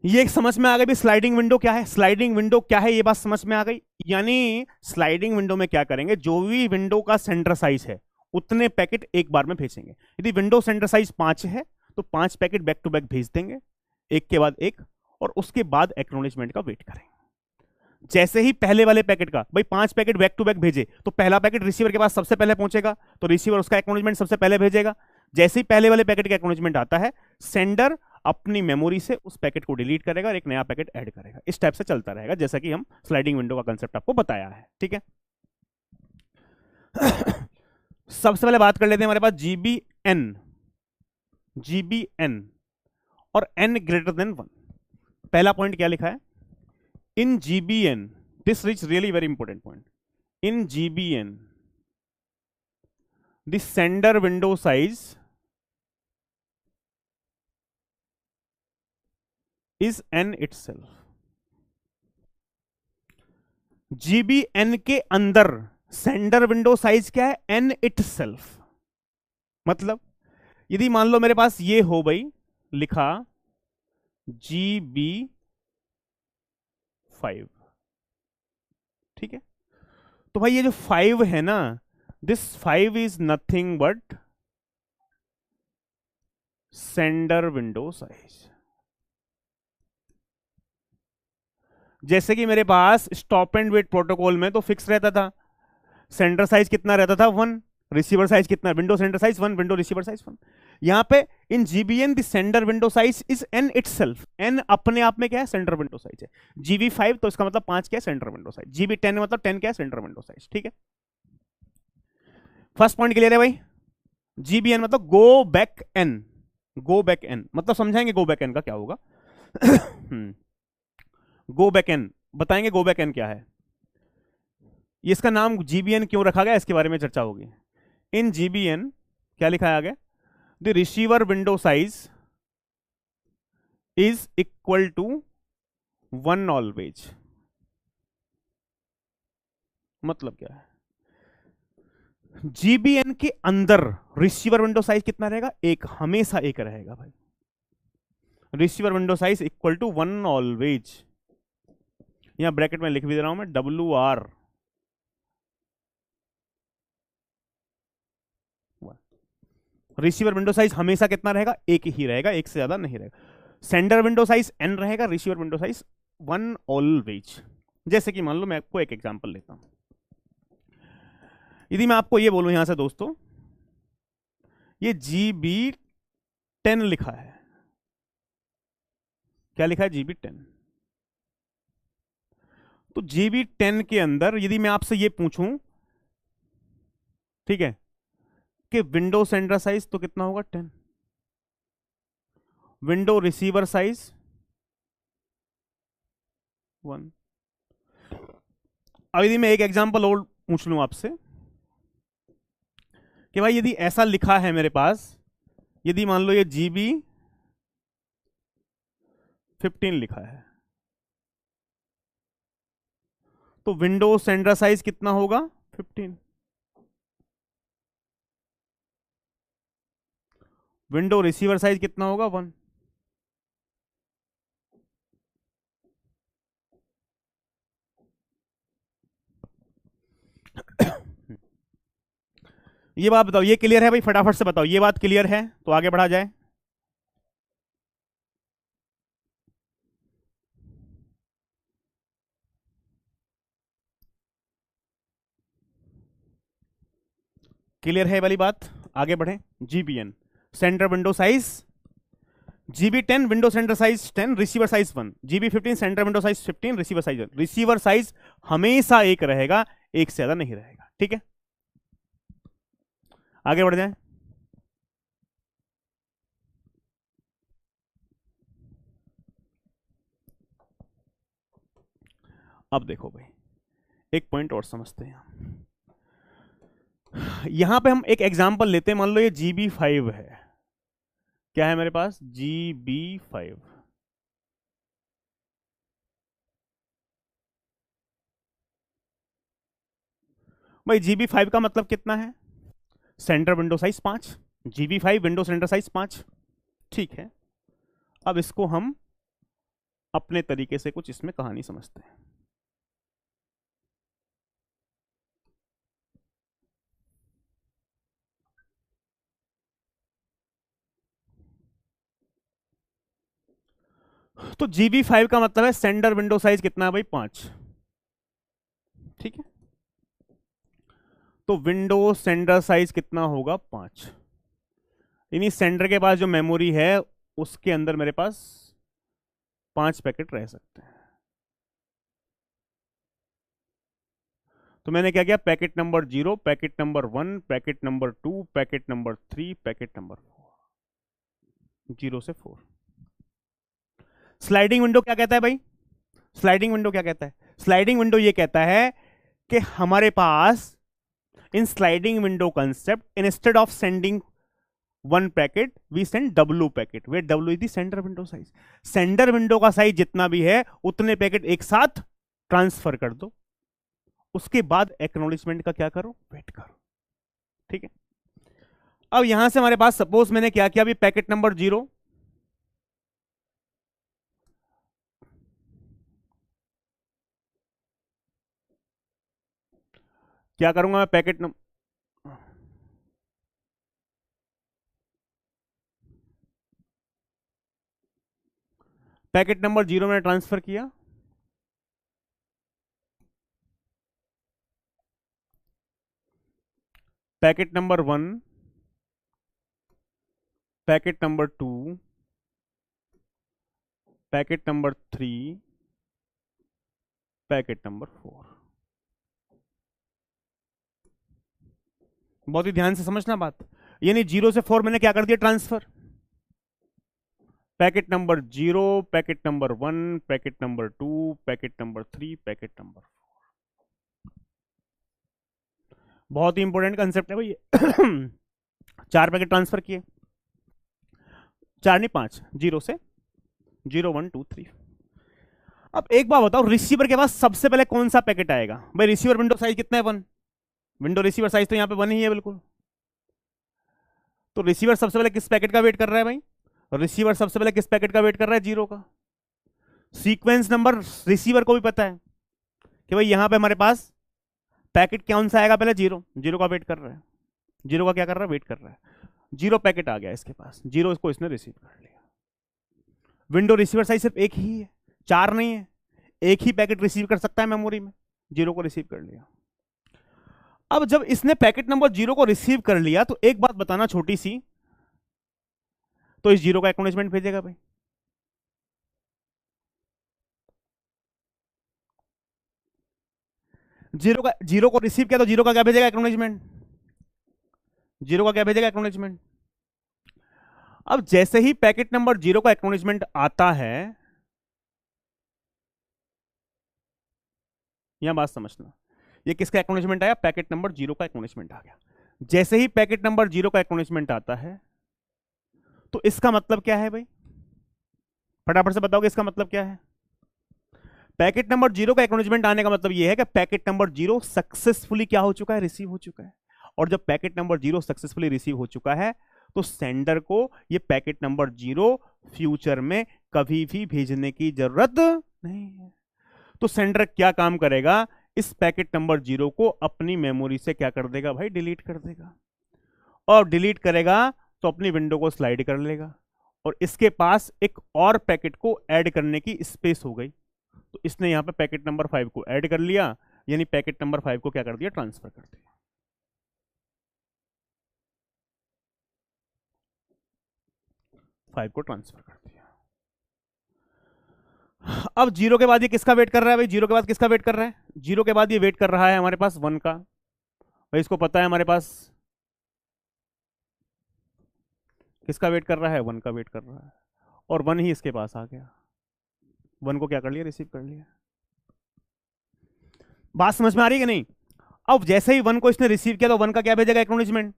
[SPEAKER 1] ये एक समझ में आ गई भी स्लाइडिंग विंडो क्या है, स्लाइडिंग विंडो क्या है, ये बात समझ में आ गई। यानी स्लाइडिंग विंडो में क्या करेंगे, जो भी विंडो का सेंटर साइज है उतने पैकेट एक बार में भेजेंगे। यदि विंडो सेंटर साइज 5 है तो 5 पैकेट बैक टू बैक भेज देंगे, एक के बाद एक, और उसके बाद एक्नॉलेजमेंट का वेट करेंगे। जैसे ही पहले वाले पैकेट का, भाई 5 पैकेट बैक टू बैक भेजे तो पहला पैकेट रिसीवर के पास सबसे पहले पहुंचेगा, तो रिसीवर उसका एक्नॉलेजमेंट सबसे पहले भेजेगा। जैसे ही पहले वाले पैकेट का एक्नॉलेजमेंट आता है, सेंडर अपनी मेमोरी से उस पैकेट को डिलीट करेगा और एक नया पैकेट ऐड करेगा। इस टाइप से चलता रहेगा, जैसा कि हम स्लाइडिंग विंडो का कंसेप्ट आपको बताया है। ठीक है सबसे पहले बात कर लेते हैं हमारे पास जीबीएन, जीबीएन और n ग्रेटर देन 1। पहला पॉइंट क्या लिखा है, in GBN, this is really very important point, in GBN the sender window size is n itself। GBN के अंदर सेंडर विंडो साइज क्या है, n itself। मतलब यदि मान लो मेरे पास ये हो भाई लिखा GB5, ठीक है, तो भाई ये जो 5 है ना, this 5 is nothing but sender window size. जैसे कि मेरे पास स्टॉप एंड वेट प्रोटोकॉल में तो फिक्स रहता था, सेंडर साइज कितना रहता था 1, रिसीवर साइज कितना, window sender size 1, window receiver size 1। यहां पे in GBN the sender window size is N itself, N अपने आप में क्या है, सेंडर विंडो साइज है। जीबी 5 तो इसका मतलब 5 क्या है, सेंटर विंडो साइज। जीबी 10 मतलब 10 क्या है, सेंटर विंडो साइज। ठीक है, फर्स्ट पॉइंट क्लियर है भाई। जीबीएन मतलब go back N, go back N मतलब समझाएंगे गो बैक एन का क्या होगा। गो बैक एन बताएंगे, गो बैक एन क्या है। ये इसका नाम जीबीएन क्यों रखा गया, इसके बारे में चर्चा होगी। इन जीबीएन क्या लिखा है आगे, the receiver window size is equal to 1 always. मतलब क्या है, जीबीएन के अंदर रिसीवर विंडो साइज कितना रहेगा, एक, हमेशा एक रहेगा भाई। Receiver window size equal to 1 always. यहां ब्रैकेट में लिख भी दे रहा हूं मैं, WR। रिसीवर विंडो साइज हमेशा कितना रहेगा, एक ही रहेगा, एक से ज्यादा नहीं रहेगा। सेंडर विंडो साइज n रहेगा, रिसीवर विंडो साइज 1 ऑलवेज। जैसे कि मान लो मैं आपको एक एग्जांपल लेता हूं, यदि मैं आपको ये बोलूं यहां से दोस्तों, ये GB 10 लिखा है, क्या लिखा है, GB 10। तो GB 10 के अंदर यदि मैं आपसे ये पूछूं, ठीक है, कि विंडो सेंडर साइज तो कितना होगा, 10। Window receiver size 1। अब यदि मैं एक एग्जांपल और पूछ लूं आपसे कि भाई यदि ऐसा लिखा है मेरे पास, यदि मान लो ये GB 15 लिखा है, तो विंडो सेंडर साइज कितना होगा, 15। विंडो रिसीवर साइज कितना होगा, 1। ये बात बताओ, ये क्लियर है भाई, फटाफट से बताओ, ये बात क्लियर है तो आगे बढ़ा जाए। क्लियर है वाली बात, आगे बढ़े। जीबीएन centre window size, GB 10 window sender size 10, receiver size 1। GB 15 centre window size 15, receiver size 1। Receiver size हमेशा एक रहेगा, एक से ज्यादा नहीं रहेगा। ठीक है, आगे बढ़ जाए। अब देखो भाई, एक पॉइंट और समझते हैं। यहां पे हम एक एग्जांपल लेते हैं, मान लो ये GB 5 है, क्या है मेरे पास, GB 5। भाई GB 5 का मतलब कितना है, centre window size 5। GB 5 window sender size 5। ठीक है, अब इसको हम अपने तरीके से कुछ इसमें कहानी समझते हैं। तो GB 5 का मतलब है सेंडर विंडो साइज कितना है भाई, 5। ठीक है, तो विंडो सेंडर साइज कितना होगा, 5। यानी सेंडर के पास जो मेमोरी है उसके अंदर मेरे पास 5 पैकेट रह सकते हैं। तो मैंने क्या किया, packet number 0, packet number 1, packet number 2, packet number 3, packet number 4, 0 से 4। स्लाइडिंग विंडो क्या कहता है भाई, स्लाइडिंग विंडो क्या कहता है, स्लाइडिंग विंडो ये कहता है कि हमारे पास in sliding window concept, instead of sending 1 packet we send W packet, where W is the sender window size. Sender window का साइज जितना भी है उतने पैकेट एक साथ ट्रांसफर कर दो, उसके बाद एक्नॉलेजमेंट का क्या करो, वेट करो। ठीक है, अब यहां से हमारे पास सपोज मैंने क्या किया, अभी पैकेट नंबर 0, क्या करूंगा मैं, पैकेट नंबर 0 मैंने ट्रांसफर किया, packet number 1 packet number 2, packet number 3, packet number 4। बहुत ही ध्यान से समझना बात। यानी 0 से 4 मैंने क्या कर दिया, transfer. Packet number 0, packet number 1, packet number 2, packet number 3, packet number 4। बहुत ही इंपॉर्टेंट कंसेप्ट है भाई। 4 पैकेट ट्रांसफर किए, 4 नहीं 5, 0 से 0 1 2 3। अब एक बात बताओ, रिसीवर के पास सबसे पहले कौन सा पैकेट आएगा भाई? रिसीवर विंडो साइज कितना है, 1। विंडो रिसीवर साइज तो यहां पे 1 ही है बिल्कुल। तो रिसीवर सबसे पहले किस पैकेट का वेट कर रहा है भाई? रिसीवर सबसे पहले किस पैकेट का वेट कर रहा है? 0 का। सीक्वेंस नंबर रिसीवर को भी पता है कि भाई यहां पे हमारे पास पैकेट कौन सा आएगा, पहले 0। 0 का वेट कर रहा है। 0 का क्या कर रहा है, वेट कर रहा है। 0 पैकेट आ गया इसके पास, 0 इसको इसने रिसीव कर लिया। विंडो रिसीवर साइज सिर्फ एक ही है, 4 नहीं है। एक ही पैकेट रिसीव कर सकता है मेमोरी में, 0 को रिसीव कर लिया। अब जब इसने पैकेट नंबर 0 को रिसीव कर लिया तो एक बात बताना छोटी सी, तो इस 0 का एक्नॉलेजमेंट भेजेगा भाई। जीरो को रिसीव किया तो 0 का क्या भेजेगा, एक्नॉलेजमेंट। 0 का क्या भेजेगा, एक्नॉलेजमेंट। अब जैसे ही पैकेट नंबर 0 का एक्नॉलेजमेंट आता है, यहां बात समझना, ये किसका एक्नॉलेजमेंट आया, पैकेट नंबर 0 का एक्नॉलेजमेंट आ गया। जैसे ही पैकेट नंबर 0 का एक्नॉलेजमेंट आता है तो इसका मतलब क्या है भाई? फटाफट से बताओगे इसका मतलब क्या है? पैकेट नंबर 0 का एक्नॉलेजमेंट आने का मतलब यह है कि पैकेट नंबर 0 सक्सेसफुली क्या हो चुका है, रिसीव हो चुका है। और जब पैकेट नंबर 0 सक्सेसफुली रिसीव हो चुका है तो सेंडर को ये पैकेट नंबर 0 फ्यूचर में कभी भी भेजने की जरूरत नहीं है। तो सेंडर क्या काम करेगा, इस पैकेट नंबर 0 को अपनी मेमोरी से क्या कर देगा भाई, डिलीट कर देगा। और डिलीट करेगा तो अपनी विंडो को स्लाइड कर लेगा और इसके पास एक और पैकेट को ऐड करने की स्पेस हो गई। तो इसने यहां पे पैकेट नंबर 5 को ऐड कर लिया, यानी पैकेट नंबर 5 को क्या कर दिया, ट्रांसफर कर दिया। 5 को ट्रांसफर कर दिया। अब 0 के बाद ये किसका वेट कर रहा है भाई? 0 के बाद किसका वेट कर रहा है? 0 के बाद ये वेट कर रहा है हमारे पास 1 का। भाई इसको पता है हमारे पास किसका वेट कर रहा है, 1 का वेट कर रहा है। और 1 ही इसके पास आ गया, 1 को क्या कर लिया, रिसीव कर लिया। बात समझ में आ रही है कि नहीं? अब जैसे ही 1 को इसने रिसीव किया तो 1 का क्या भेजेगा, एक्नॉलेजमेंट।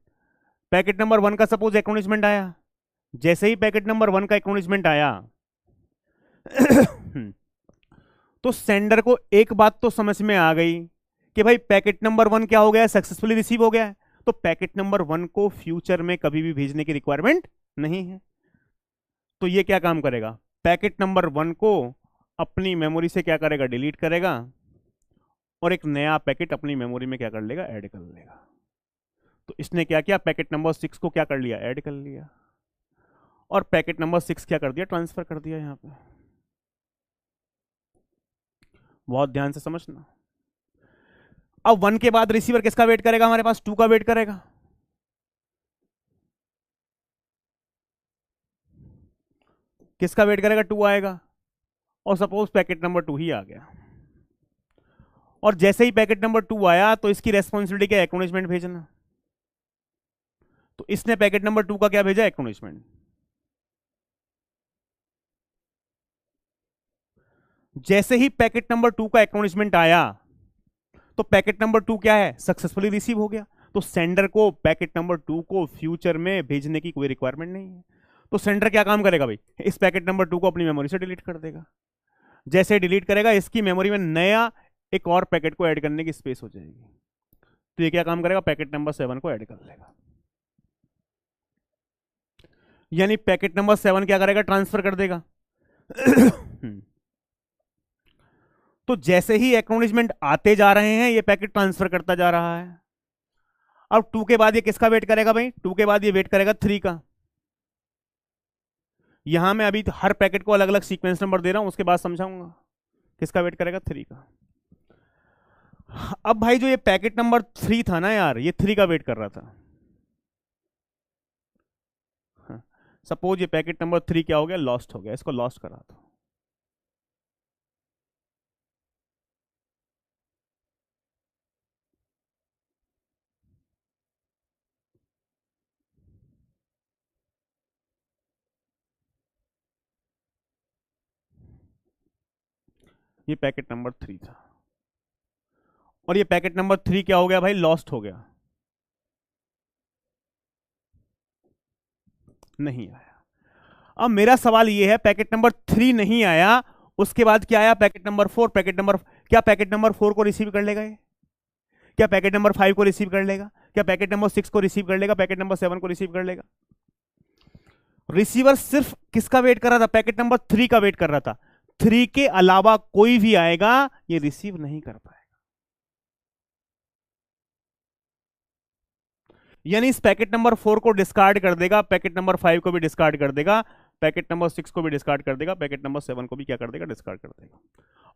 [SPEAKER 1] पैकेट नंबर 1 का सपोज एक्नॉलेजमेंट आया। जैसे ही पैकेट नंबर 1 का एक्नॉलेजमेंट आया तो सेंडर को एक बात तो समझ में आ गई कि भाई पैकेट नंबर 1 क्या हो गया, सक्सेसफुली रिसीव हो गया है। तो पैकेट नंबर 1 को फ्यूचर में कभी भी भेजने की रिक्वायरमेंट नहीं है। तो ये क्या काम करेगा, पैकेट नंबर 1 को अपनी मेमोरी से क्या करेगा, डिलीट करेगा और एक नया पैकेट अपनी मेमोरी में क्या कर लेगा, ऐड कर लेगा। तो इसने क्या किया, पैकेट नंबर 6 को क्या कर लिया, ऐड कर लिया। और पैकेट नंबर 6 क्या कर दिया, ट्रांसफर कर दिया। यहां पे बहुत ध्यान से समझना। अब 1 के बाद रिसीवर किसका वेट करेगा, हमारे पास 2 का वेट करेगा। किसका वेट करेगा, 2 आएगा। और सपोज पैकेट नंबर 2 ही आ गया और जैसे ही पैकेट नंबर 2 आया तो इसकी रेस्पॉन्सिबिलिटी क्या, एक्नॉलेजमेंट भेजना। तो इसने पैकेट नंबर 2 का क्या भेजा, एक्नॉलेजमेंट। जैसे ही पैकेट नंबर 2 का एक्नॉलेजमेंट आया तो पैकेट नंबर 2 क्या है, सक्सेसफुली रिसीव हो गया। तो सेंडर को पैकेट नंबर 2 को फ्यूचर में भेजने की कोई रिक्वायरमेंट नहीं है। तो सेंडर क्या काम करेगा भाई, इस पैकेट नंबर 2 को अपनी मेमोरी से डिलीट कर देगा। जैसे डिलीट करेगा इसकी मेमोरी में नया एक और पैकेट को ऐड करने की स्पेस हो जाएगी। तो ये क्या काम करेगा, पैकेट नंबर 7 को ऐड कर लेगा। यानी पैकेट नंबर 7 क्या करेगा, ट्रांसफर कर देगा। तो जैसे ही एक्नॉलेजमेंट आते जा रहे हैं ये पैकेट ट्रांसफर करता जा रहा है। अब 2 के बाद ये किसका वेट करेगा भाई, 2 के बाद ये वेट करेगा 3 का। यहां मैं अभी हर पैकेट को अलग अलग सीक्वेंस नंबर दे रहा हूं, उसके बाद समझाऊंगा। किसका वेट करेगा, 3 का। अब भाई जो ये पैकेट नंबर 3 था ना यार, ये 3 का वेट कर रहा था। सपोज ये पैकेट नंबर 3 क्या हो गया, लॉस्ट हो गया, इसको लॉस्ट करा दो। ये पैकेट नंबर 3 था और ये पैकेट नंबर 3 क्या हो गया भाई, लॉस्ट हो गया, नहीं आया। अब मेरा सवाल ये है, पैकेट नंबर 3 नहीं आया, उसके बाद क्या आया, पैकेट नंबर 4। क्या पैकेट नंबर 4 को रिसीव कर लेगा ये? क्या पैकेट नंबर 5 को रिसीव कर लेगा? क्या पैकेट नंबर 6 को रिसीव कर लेगा? पैकेट नंबर 7 को रिसीव कर लेगा? रिसीवर सिर्फ किसका वेट कर रहा था, पैकेट नंबर 3 का वेट कर रहा था। 3 के अलावा कोई भी आएगा ये रिसीव नहीं कर पाएगा। यानी इस पैकेट नंबर 4 को डिस्कार्ड कर देगा, पैकेट नंबर 5 को भी डिस्कार्ड कर देगा, पैकेट नंबर 6 को भी डिस्कार्ड कर देगा, पैकेट नंबर 7 को भी क्या कर देगा, डिस्कार्ड कर देगा।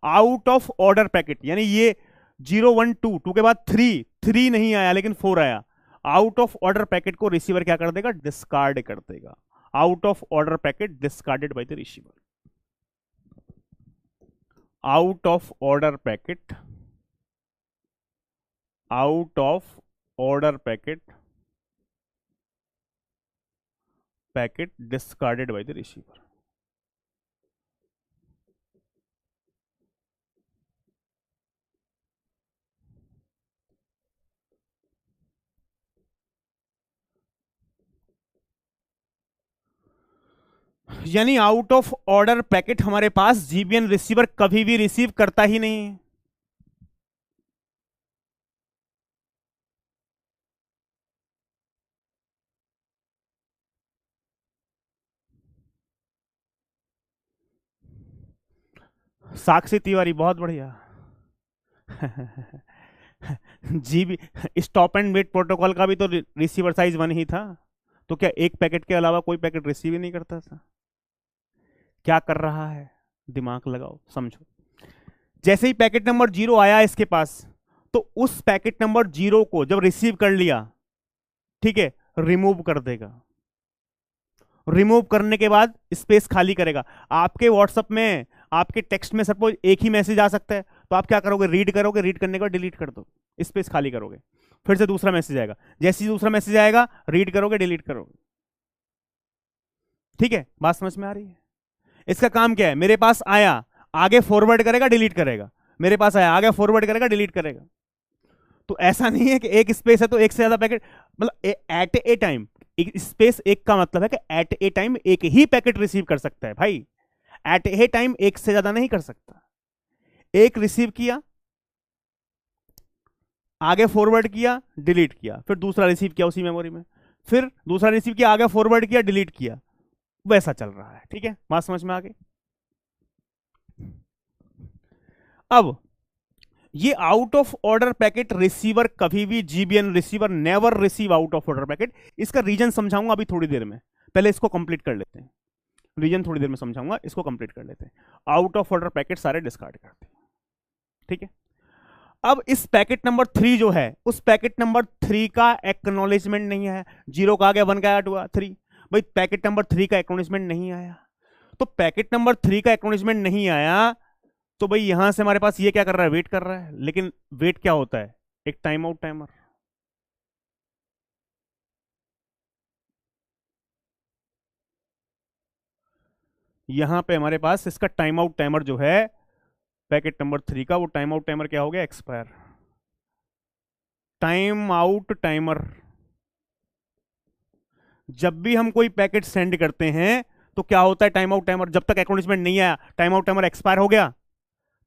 [SPEAKER 1] आउट ऑफ ऑर्डर पैकेट, यानी ये 0 1 2 2 के बाद 3 नहीं आया लेकिन 4 आया, आउट ऑफ ऑर्डर पैकेट को रिसीवर क्या कर देगा, डिस्कार्ड कर देगा। Out of order packet discarded bye the receiver. Out of order packet, out of order packet discarded bye the receiver. यानी आउट ऑफ ऑर्डर पैकेट हमारे पास जीबीएन रिसीवर कभी भी रिसीव करता ही नहीं है। साक्षी तिवारी बहुत बढ़िया। GB stop and wait protocol का भी तो रिसीवर साइज 1 ही था, तो क्या एक पैकेट के अलावा कोई पैकेट रिसीव ही नहीं करता था? क्या कर रहा है, दिमाग लगाओ, समझो। जैसे ही पैकेट नंबर 0 आया इसके पास, तो उस पैकेट नंबर 0 को जब रिसीव कर लिया, ठीक है, रिमूव कर देगा। रिमूव करने के बाद स्पेस खाली करेगा। आपके व्हाट्सएप में, आपके टेक्स्ट में सपोज एक ही मैसेज आ सकता है, तो आप क्या करोगे, रीड करोगे, रीड करने के बाद डिलीट कर दो, स्पेस खाली करोगे, फिर से दूसरा मैसेज आएगा, जैसे ही दूसरा मैसेज आएगा रीड करोगे, डिलीट करोगे। ठीक है, बात समझ में आ रही है? इसका काम क्या है, मेरे पास आया, आगे फॉरवर्ड करेगा, डिलीट करेगा, मेरे पास आया, आगे फॉरवर्ड करेगा, डिलीट करेगा। तो ऐसा नहीं है कि एक स्पेस है तो एक से ज्यादा पैकेट, मतलब एट ए टाइम, स्पेस एक का मतलब है कि एट ए टाइम एक ही पैकेट रिसीव कर सकता है भाई, एट ए टाइम एक से ज्यादा नहीं कर सकता। एक रिसीव किया, आगे फॉरवर्ड किया, डिलीट किया, फिर दूसरा रिसीव किया उसी मेमोरी में, फिर दूसरा रिसीव किया, आगे फॉरवर्ड किया, डिलीट किया, वैसा चल रहा है। ठीक है, बात समझ में आ गई? अब ये out of order packet receiver कभी भी, जीबीएन receiver never receive out of order packet. इसका रीजन समझाऊंगा अभी थोड़ी देर में, पहले इसको कंप्लीट कर लेते हैं। रीजन थोड़ी देर में समझाऊंगा, इसको कंप्लीट कर लेते हैं। आउट ऑफ ऑर्डर पैकेट सारे डिस्कार्ड करते हैं। ठीक है, अब इस पैकेट नंबर 3 जो है, उस पैकेट नंबर 3 का एक्नॉलेजमेंट नहीं है। 0 का आ गया, 1 का आया, 2 आया, 3, भाई पैकेट नंबर 3 का एक्नॉलेजमेंट नहीं आया। तो पैकेट नंबर 3 का एक्नॉलेजमेंट नहीं आया, तो भाई यहां से हमारे पास ये क्या कर रहा है, वेट कर रहा है। लेकिन वेट क्या होता है, एक टाइम आउट टाइमर। यहां पे हमारे पास इसका टाइम आउट टाइमर जो है पैकेट नंबर 3 का, वो टाइम आउट टाइमर क्या हो गया, एक्सपायर। टाइम आउट टाइमर, जब भी हम कोई पैकेट सेंड करते हैं तो क्या होता है, टाइम आउट टाइमर, जब तक एक्नॉलेजमेंट नहीं आया, टाइम आउट टाइमर एक्सपायर हो गया,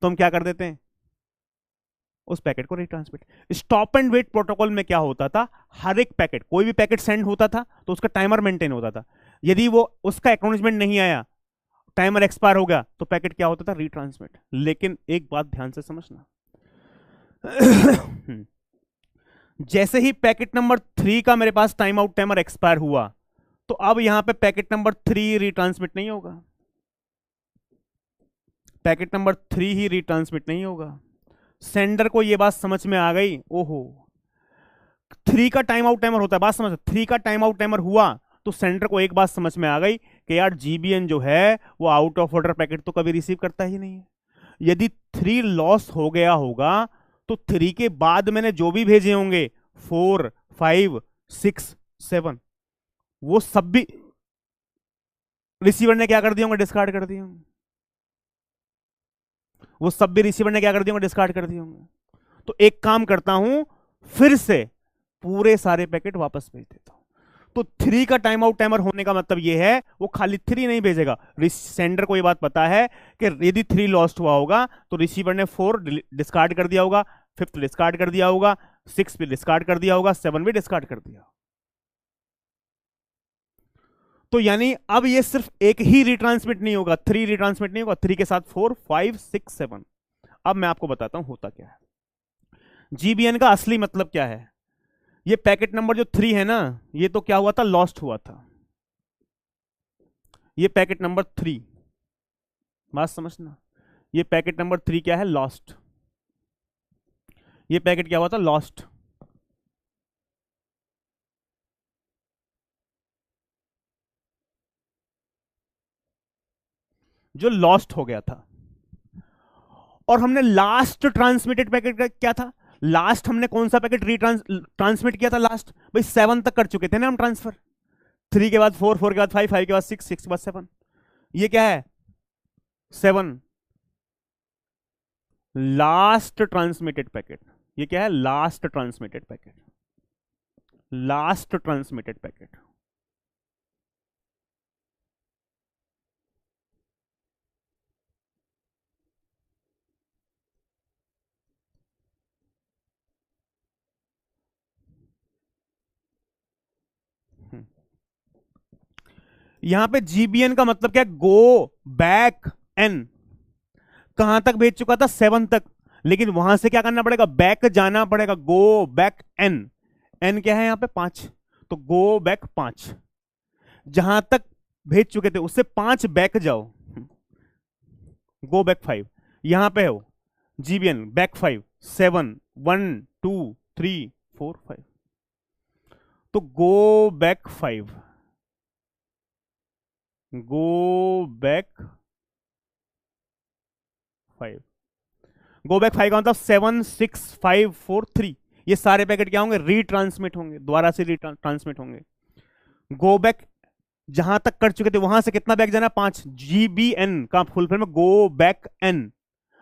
[SPEAKER 1] तो हम क्या कर देते हैं, उस पैकेट को retransmit. Stop and wait protocol में क्या होता था, हर एक पैकेट, कोई भी पैकेट सेंड होता था तो उसका टाइमर मेंटेन होता था। यदि वो उसका एक्नॉलेजमेंट नहीं आया, टाइमर एक्सपायर हो गया, तो पैकेट क्या होता था, रिट्रांसमिट। लेकिन एक बात ध्यान से समझना, जैसे ही पैकेट नंबर 3 का मेरे पास टाइम आउट टाइमर एक्सपायर हुआ, तो अब यहां पे पैकेट नंबर 3 रिट्रांसमिट नहीं होगा, पैकेट नंबर 3 ही रिट्रांसमिट नहीं होगा। सेंडर को यह बात समझ में आ गई, ओहो 3 का टाइम आउट टाइमर होता है, बात समझ, 3 का टाइम आउट टाइमर हुआ, तो सेंडर को एक बात समझ में आ गई कि यार जीबीएन जो है वो आउट ऑफ ऑर्डर पैकेट तो कभी रिसीव करता ही नहीं है। यदि 3 लॉस हो गया होगा तो 3 के बाद मैंने जो भी भेजे होंगे 4, 5, 6, 7 वो सब भी रिसीवर ने क्या कर दिया होंगे, डिस्कार्ड कर दिए होंगे। वो सब भी रिसीवर ने क्या कर दिया होंगे, डिस्कार्ड कर दिए होंगे। तो एक काम करता हूं, फिर से पूरे सारे पैकेट वापस भेज देता हूं। तो 3 का टाइम आउट टाइमर होने का मतलब ये है वो खाली 3 नहीं भेजेगा। सेंडर को ये बात पता है कि यदि 3 लॉस्ट हुआ होगा तो रिसीवर ने 4 डिस्कार्ड कर दिया होगा, 5th डिस्कार्ड कर दिया होगा, 6 भी डिस्कार्ड कर दिया होगा, 7 भी डिस्कार्ड कर दिया। तो यानी अब ये सिर्फ एक ही रिट्रांसमिट नहीं होगा, 3 रिट्रांसमिट नहीं होगा, 3 के साथ 4, 5, 6, 7। अब मैं आपको बताता हूं होता क्या है। जीबीएन का असली मतलब क्या है। ये पैकेट नंबर जो 3 है ना, ये तो क्या हुआ था, लॉस्ट हुआ था। ये पैकेट नंबर 3, बात समझना, ये पैकेट नंबर 3 क्या है, लॉस्ट। ये पैकेट क्या हुआ था, लॉस्ट। जो लॉस्ट हो गया था। और हमने लास्ट ट्रांसमिटेड पैकेट का क्या था, लास्ट हमने कौन सा पैकेट ट्रांसमिट किया था लास्ट, भाई 7 तक कर चुके थे ना हम ट्रांसफर। 3 के बाद 4, 4 के बाद 5, 5 के बाद 6, 6 के बाद 7। ये क्या है, 7 लास्ट ट्रांसमिटेड पैकेट। ये क्या है, last transmitted packet, last transmitted packet. यहां पे जीबीएन का मतलब क्या है, गो बैक एन। कहां तक भेज चुका था, 7 तक, लेकिन वहां से क्या करना पड़ेगा, बैक जाना पड़ेगा, गो बैक एन। एन क्या है यहां पे, 5, तो गो बैक 5। जहां तक भेज चुके थे उससे 5 बैक जाओ, गो बैक 5। यहां पे हो जीबीएन बैक 5, 7, 1, 2, 3, 4, 5, तो go back 5, go back 5। Go back 5 का मतलब 7, 6, 5, 4, 3। ये सारे पैकेट क्या होंगे, रीट्रांसमिट होंगे, दोबारा से रीट्रांसमिट होंगे। गो बैक जहां तक कर चुके थे वहां से कितना बैक जाना है, 5। जीबीएन का full form go back N.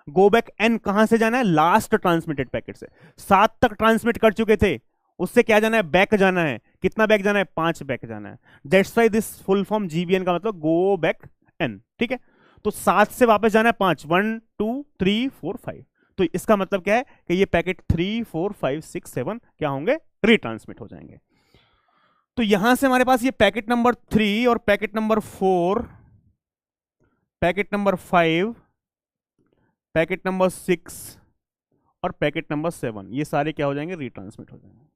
[SPEAKER 1] Go back N कहां से जाना है, लास्ट ट्रांसमिटेड पैकेट से। 7 तक ट्रांसमिट कर चुके थे, उससे क्या जाना है, बैक जाना है। कितना बैक जाना है, 5 बैक जाना है। That's why this full form जीबीएन का मतलब गो बैक एन, ठीक है। तो 7 से वापस जाना है 5, 1, 2, 3, 4, 5। तो इसका मतलब क्या है कि ये पैकेट 3, 4, 5, 6, 7 क्या होंगे, रिट्रांसमिट हो जाएंगे। तो यहां से हमारे पास ये पैकेट नंबर 3 और packet number 4, packet number 5, packet number 6 और पैकेट नंबर 7, ये सारे क्या हो जाएंगे, रिट्रांसमिट हो जाएंगे।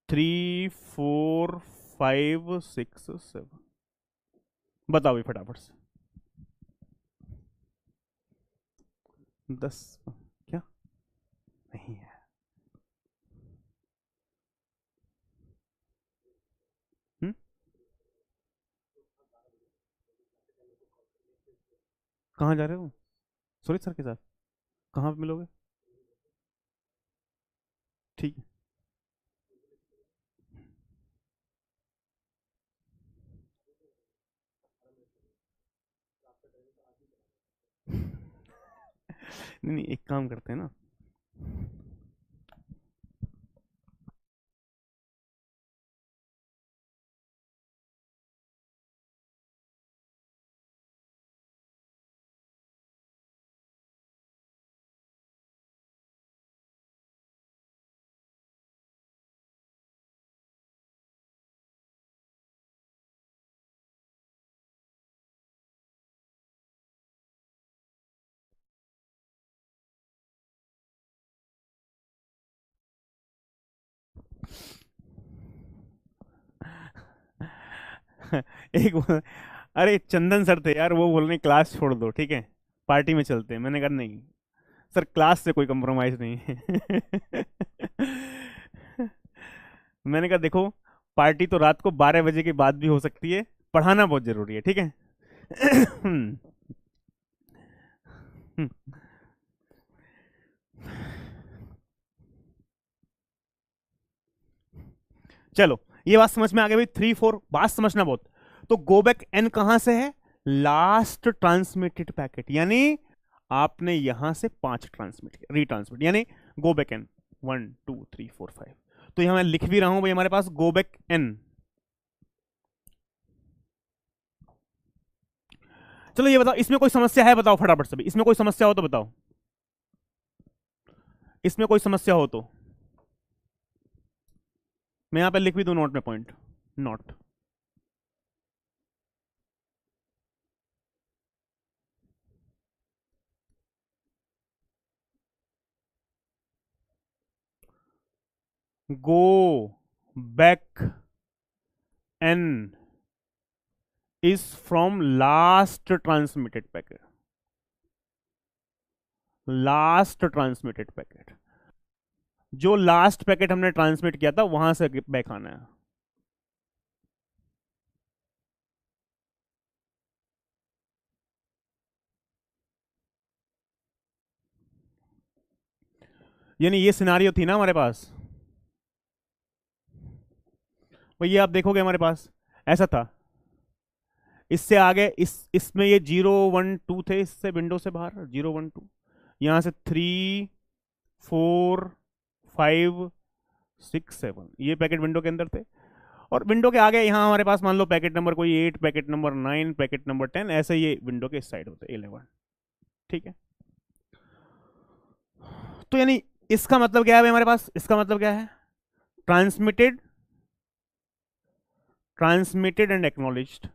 [SPEAKER 1] 3, 4, 5, 6, 7। बताओ भी फटाफट से, 10 क्या नहीं है। कहाँ जा रहे हो, सुरेश सर के साथ, कहाँ पे मिलोगे, ठीक है। नहीं नहीं, एक काम करते हैं ना, अरे चंदन सर थे यार, वो बोल रहे क्लास छोड़ दो, ठीक है पार्टी में चलते हैं। मैंने कहा नहीं सर, क्लास से कोई कंप्रोमाइज नहीं है। मैंने कहा देखो, पार्टी तो रात को 12 बजे के बाद भी हो सकती है, पढ़ाना बहुत जरूरी है, ठीक है। चलो ये बात समझ में आ गई भाई, 3 4 बात समझना बहुत। तो गो बैक एन कहां से है, लास्ट ट्रांसमिटेड पैकेट, यानी आपने यहां से 5 ट्रांसमिट किया, रीट्रांसमिट, यानी गो बैक एन 1 2 3 4 5। तो यहां मैं लिख भी रहा हूं भाई, हमारे पास गो बैक एन। चलो ये बताओ, इसमें कोई समस्या है, बताओ फटाफट से भी, इसमें कोई समस्या हो तो बताओ, इसमें कोई समस्या हो तो। मैं यहां पे लिख भी दूं नोट में point, note. Go back N is from last transmitted packet, last transmitted packet, जो लास्ट पैकेट हमने ट्रांसमिट किया था वहां से बैक आना है। यानी ये सिनारियो थी ना हमारे पास, ये आप देखोगे हमारे पास ऐसा था, इससे आगे इसमें ये 0 1 2 थे, इससे विंडो से बाहर 0 1 2, यहां से 3 4 5 6 7 ये पैकेट विंडो के अंदर थे, और विंडो के आगे यहां हमारे पास मान लो पैकेट नंबर कोई 8, पैकेट नंबर 9, पैकेट नंबर 10, ऐसे ये विंडो के इस साइड होते 11, ठीक है। तो यानी इसका मतलब क्या है हमारे पास, इसका मतलब क्या है, ट्रांसमिटेड, ट्रांसमिटेड एंड एक्नॉलेज्ड।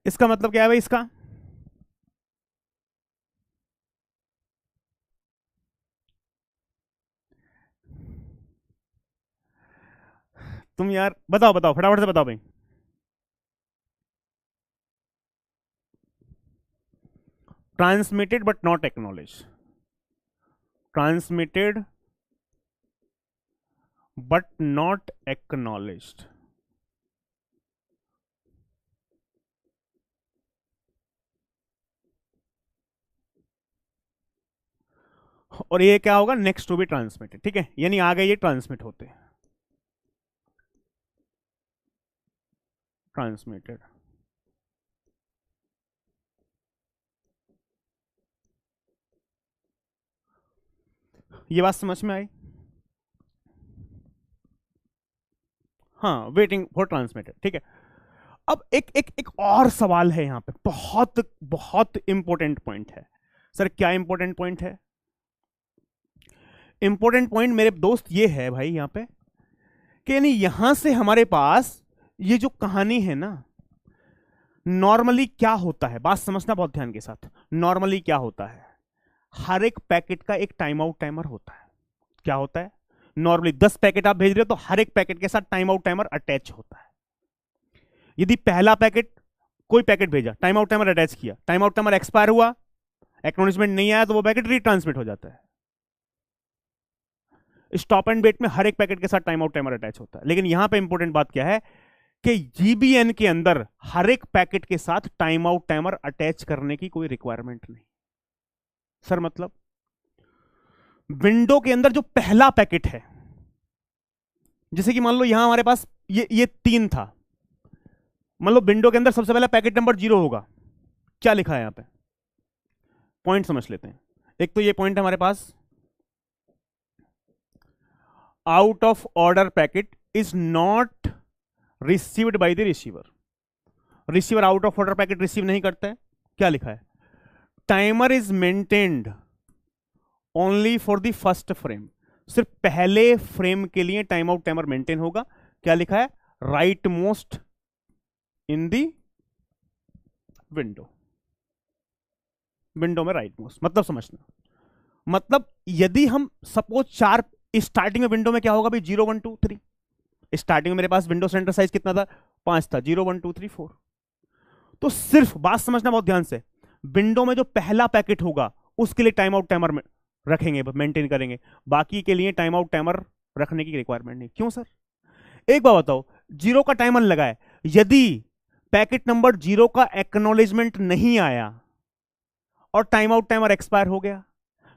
[SPEAKER 1] इसका मतलब क्या है भाई, इसका तुम यार बताओ बताओ फटाफट से बताओ भाई। Transmitted but not acknowledge, transmitted but not acknowledged. और ये क्या होगा, नेक्स्ट टू बी ट्रांसमिटेड, ठीक है, यानी आगे ये ट्रांसमिट होते हैं, ट्रांसमिटेड। ये बात समझ में आई, हाँ, वेटिंग फॉर ट्रांसमिटेड, ठीक है। अब एक एक एक और सवाल है यहां पे, बहुत बहुत इंपॉर्टेंट पॉइंट है। सर क्या इंपॉर्टेंट पॉइंट है, इंपॉर्टेंट पॉइंट मेरे दोस्त ये है भाई यहां पे, कि यानी यहां से हमारे पास ये जो कहानी है ना, नॉर्मली क्या होता है, बात समझना बहुत ध्यान के साथ, नॉर्मली क्या होता है, हर एक पैकेट का एक टाइम आउट टाइमर होता है। क्या होता है, नॉर्मली 10 पैकेट आप भेज रहे हो तो हर एक पैकेट के साथ टाइम आउट टाइमर अटैच होता है। यदि पहला पैकेट, कोई पैकेट भेजा, टाइम आउट टाइमर अटैच किया, टाइम आउट टाइमर एक्सपायर हुआ, एक्नॉलेजमेंट नहीं आया, तो वो पैकेट रीट्रांसमिट हो जाता है। स्टॉप एंड वेट में हर एक पैकेट के साथ टाइम आउट टाइमर अटैच होता है। लेकिन यहां पे इंपॉर्टेंट बात क्या है कि जीबीएन के अंदर हर एक पैकेट के साथ टाइम आउट टाइमर अटैच करने की कोई रिक्वायरमेंट नहीं। सर मतलब विंडो के अंदर जो पहला पैकेट है, जैसे कि मान लो यहां हमारे पास ये 3 था, मान लो विंडो के अंदर सबसे पहला पैकेट नंबर 0 होगा, क्या लिखा है यहां पे, पॉइंट समझ लेते हैं। एक तो ये पॉइंट है हमारे पास, out of order packet is not received by the receiver, receiver out of order packet receive नहीं करता है। क्या लिखा है, timer is maintained only for the first frame, सिर्फ पहले फ्रेम के लिए टाइम आउट टाइमर मेंटेन होगा। क्या लिखा है, राइट मोस्ट इन दी विंडो, विंडो में राइट मोस्ट, मतलब समझना, मतलब यदि हम सपोज 4 स्टार्टिंग में विंडो में क्या होगा भाई, 0 1 2 3, स्टार्टिंग में मेरे पास विंडो सेंटर साइज कितना था, 5 था, 0 1 2 3 4। तो सिर्फ बात समझना बहुत ध्यान से, विंडो में जो पहला पैकेट होगा उसके लिए टाइम आउट टाइमर रखेंगे, मेंटेन करेंगे, बाकी के लिए टाइम आउट टाइमर रखने की रिक्वायरमेंट नहीं। क्यों सर? एक बात बताओ, 0 का टाइमर लगा है, यदि पैकेट नंबर 0 का एक्नॉलेजमेंट नहीं आया और टाइम आउट टाइमर एक्सपायर हो गया,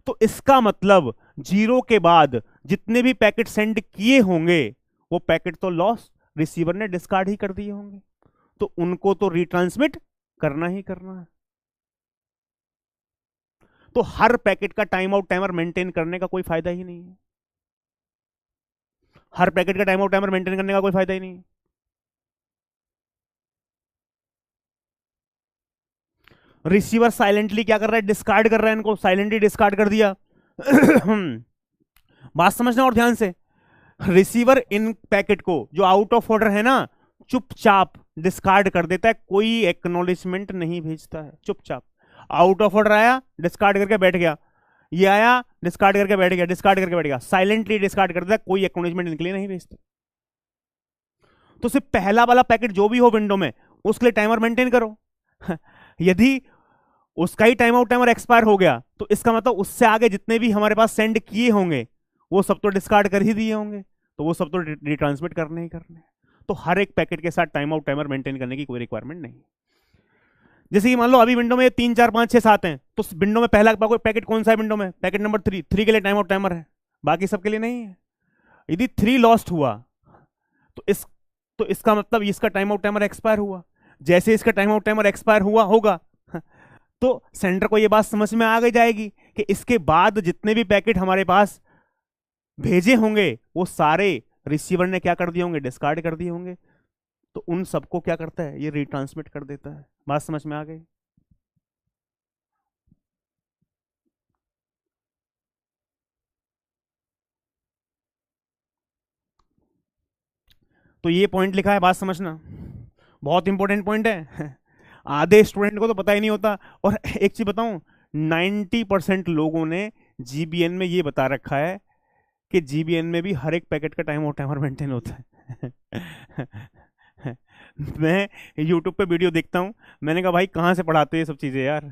[SPEAKER 1] तो इसका मतलब 0 के बाद जितने भी पैकेट सेंड किए होंगे वो पैकेट तो लॉस, रिसीवर ने डिस्कार्ड ही कर दिए होंगे, तो उनको तो रिट्रांसमिट करना ही करना है। तो हर पैकेट का टाइम आउट टाइमर मेंटेन करने का कोई फायदा ही नहीं है, हर पैकेट का टाइम आउट टाइमर मेंटेन करने का कोई फायदा ही नहीं है। रिसीवर साइलेंटली क्या कर रहा है? डिस्कार्ड कर रहा है, इनको साइलेंटली डिस्कार्ड कर दिया। बात समझना और ध्यान से, रिसीवर इन पैकेट को जो आउट ऑफ ऑर्डर है ना, चुपचाप डिस्कार्ड कर देता है, कोई एक्नॉलेजमेंट नहीं भेजता है, चुपचाप आउट ऑफ ऑर्डर आया डिस्कार्ड करके बैठ गया, ये आया डिस्कार्ड करके बैठ गया, डिस्कार्ड करके बैठ गया, साइलेंटली डिस्कार्ड कर देता है, कोई एक्नॉलेजमेंट इनके लिए नहीं भेजता। तो सिर्फ पहला वाला पैकेट जो भी हो विंडो में उसके लिए टाइमर मेंटेन करो। यदि उसका ही टाइम आउट टाइमर एक्सपायर हो गया तो इसका मतलब उससे आगे जितने भी हमारे पास सेंड किए होंगे वो सब तो डिस्कार्ड कर ही दिए होंगे, तो वो सब तो रिट्रांसमिट करने ही करने। तो हर एक पैकेट के साथ टाइम आउट टाइमर मेंटेन करने की कोई रिक्वायरमेंट नहीं। जैसे कि मान लो अभी विंडो में 3 4 5 6 7 हैं, तो विंडो में पहला पैकेट कौन सा है? विंडो में पैकेट नंबर 3 के लिए टाइम आउट टाइमर है, बाकी सबके लिए नहीं है। यदि 3 लॉस्ट हुआ तो इसका मतलब इसका टाइम आउट टाइमर एक्सपायर हुआ। जैसे इसका टाइम आउट टाइमर एक्सपायर हुआ होगा तो सेंडर को यह बात समझ में आ गई जाएगी कि इसके बाद जितने भी पैकेट हमारे पास भेजे होंगे वो सारे रिसीवर ने क्या कर दिए होंगे? डिस्कार्ड कर दिए होंगे, तो उन सबको क्या करता है? ये रिट्रांसमिट कर देता है। बात समझ में आ गई? तो ये पॉइंट लिखा है, बात समझना, बहुत इंपॉर्टेंट पॉइंट है। आधे स्टूडेंट को तो पता ही नहीं होता। और एक चीज बताऊं, 90% लोगों ने जीबीएन में ये बता रखा है कि जीबीएन में भी हर एक पैकेट का टाइम आउट टाइमर मेंटेन होता है। मैं यूट्यूब पे वीडियो देखता हूं, मैंने कहा भाई कहां से पढ़ाते हैं ये सब चीजें यार।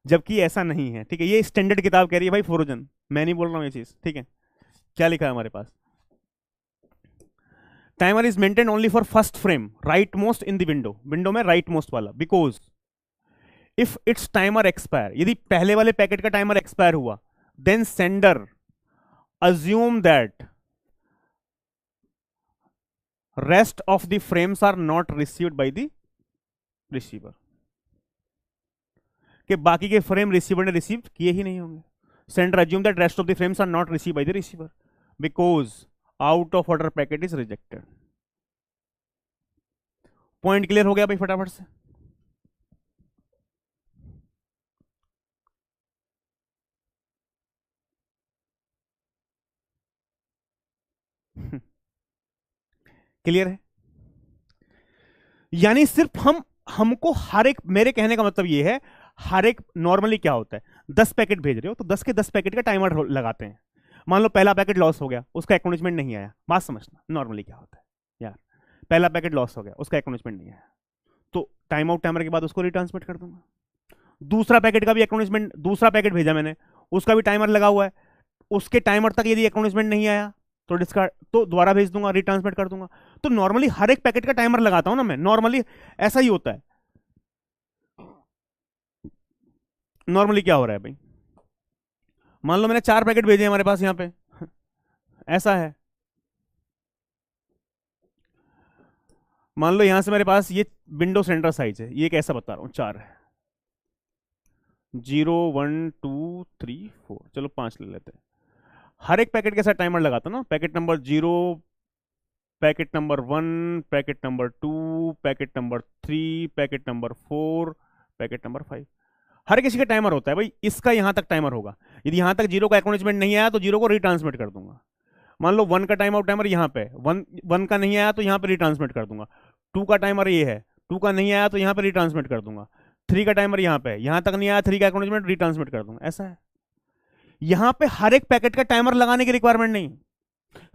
[SPEAKER 1] जबकि ऐसा नहीं है, ठीक है, ये स्टैंडर्ड किताब कह रही है भाई, फोरोजन, मैं नहीं बोल रहा हूं ये चीज, ठीक है। क्या लिखा है हमारे पास? Timer is maintain only for first frame right most in the window में राइट मोस्ट वाला, because if it's timer expire, यदि पहले वाले पैकेट का टाइमर एक्सपायर हुआ, then sender assume that rest of the frames are not received by the receiver, कि बाकी के फ्रेम रिसीवर ने रिसीव किए ही नहीं होंगे। Sender assume that rest of the frames are not received by the receiver because out of order packet is rejected। Point clear हो गया भाई फटाफट से? क्लियर है? यानी सिर्फ हमको हर एक, मेरे कहने का मतलब ये है, हर एक नॉर्मली क्या होता है, 10 पैकेट भेज रहे हो तो 10 के 10 पैकेट का टाइमर लगाते हैं। मान लो पहला पैकेट लॉस हो गया, उसका एक्नॉलेजमेंट नहीं आया, बात समझना नॉर्मली क्या होता है यार, पहला पैकेट लॉस हो गया, उसका एक्नॉलेजमेंट नहीं आया, तो टाइम आउट टाइमर के बाद उसको रिट्रांसमिट कर दूंगा। दूसरा पैकेट का भी एक्नॉलेजमेंट, दूसरा पैकेट भेजा मैंने, उसका भी टाइमर लगा हुआ है, उसके टाइमर तक यदि एक्नॉलेजमेंट नहीं आया तो डिस्कार्ड, तो दोबारा भेज दूंगा, रिट्रांसमिट कर दूंगा। तो नॉर्मली हर एक पैकेट का टाइमर लगाता हूं ना मैं, नॉर्मली ऐसा ही होता है। नॉर्मली क्या हो रहा है भाई, मान लो मैंने 4 पैकेट भेजे हमारे पास यहां पे, ऐसा है, मान लो यहां से मेरे पास ये विंडो सेंटर साइज है, ये कैसा बता रहा हूं, 4 है, 0 1 2 3 4, चलो 5 ले लेते हैं। हर एक पैकेट के साथ टाइमर लगाता ना, packet number 0, packet number 1, packet number 2, packet number 3, packet number 4, packet number 5, हर किसी का टाइमर होता है भाई। इसका यहां तक टाइमर होगा, यदि यहां तक 0 का एक्नॉलेजमेंट नहीं आया तो 0 को रिट्रांसमिट कर दूंगा। मान लो 1 का टाइम आउट टाइमर यहाँ पे, 1 का नहीं आया तो यहाँ पे रिट्रांसमिट कर दूंगा। 2 का टाइमर ये है, 2 का नहीं आया तो यहाँ पे रिट्रांसमिट कर दूंगा। 3 का टाइमर यहाँ पे, यहाँ तक नहीं आया, 3 का एक्नॉलेजमेंट रिट्रांसमिट कर दूंगा। ऐसा है, यहाँ पे हर एक पैकेट का टाइमर लगाने की रिक्वायरमेंट नहीं।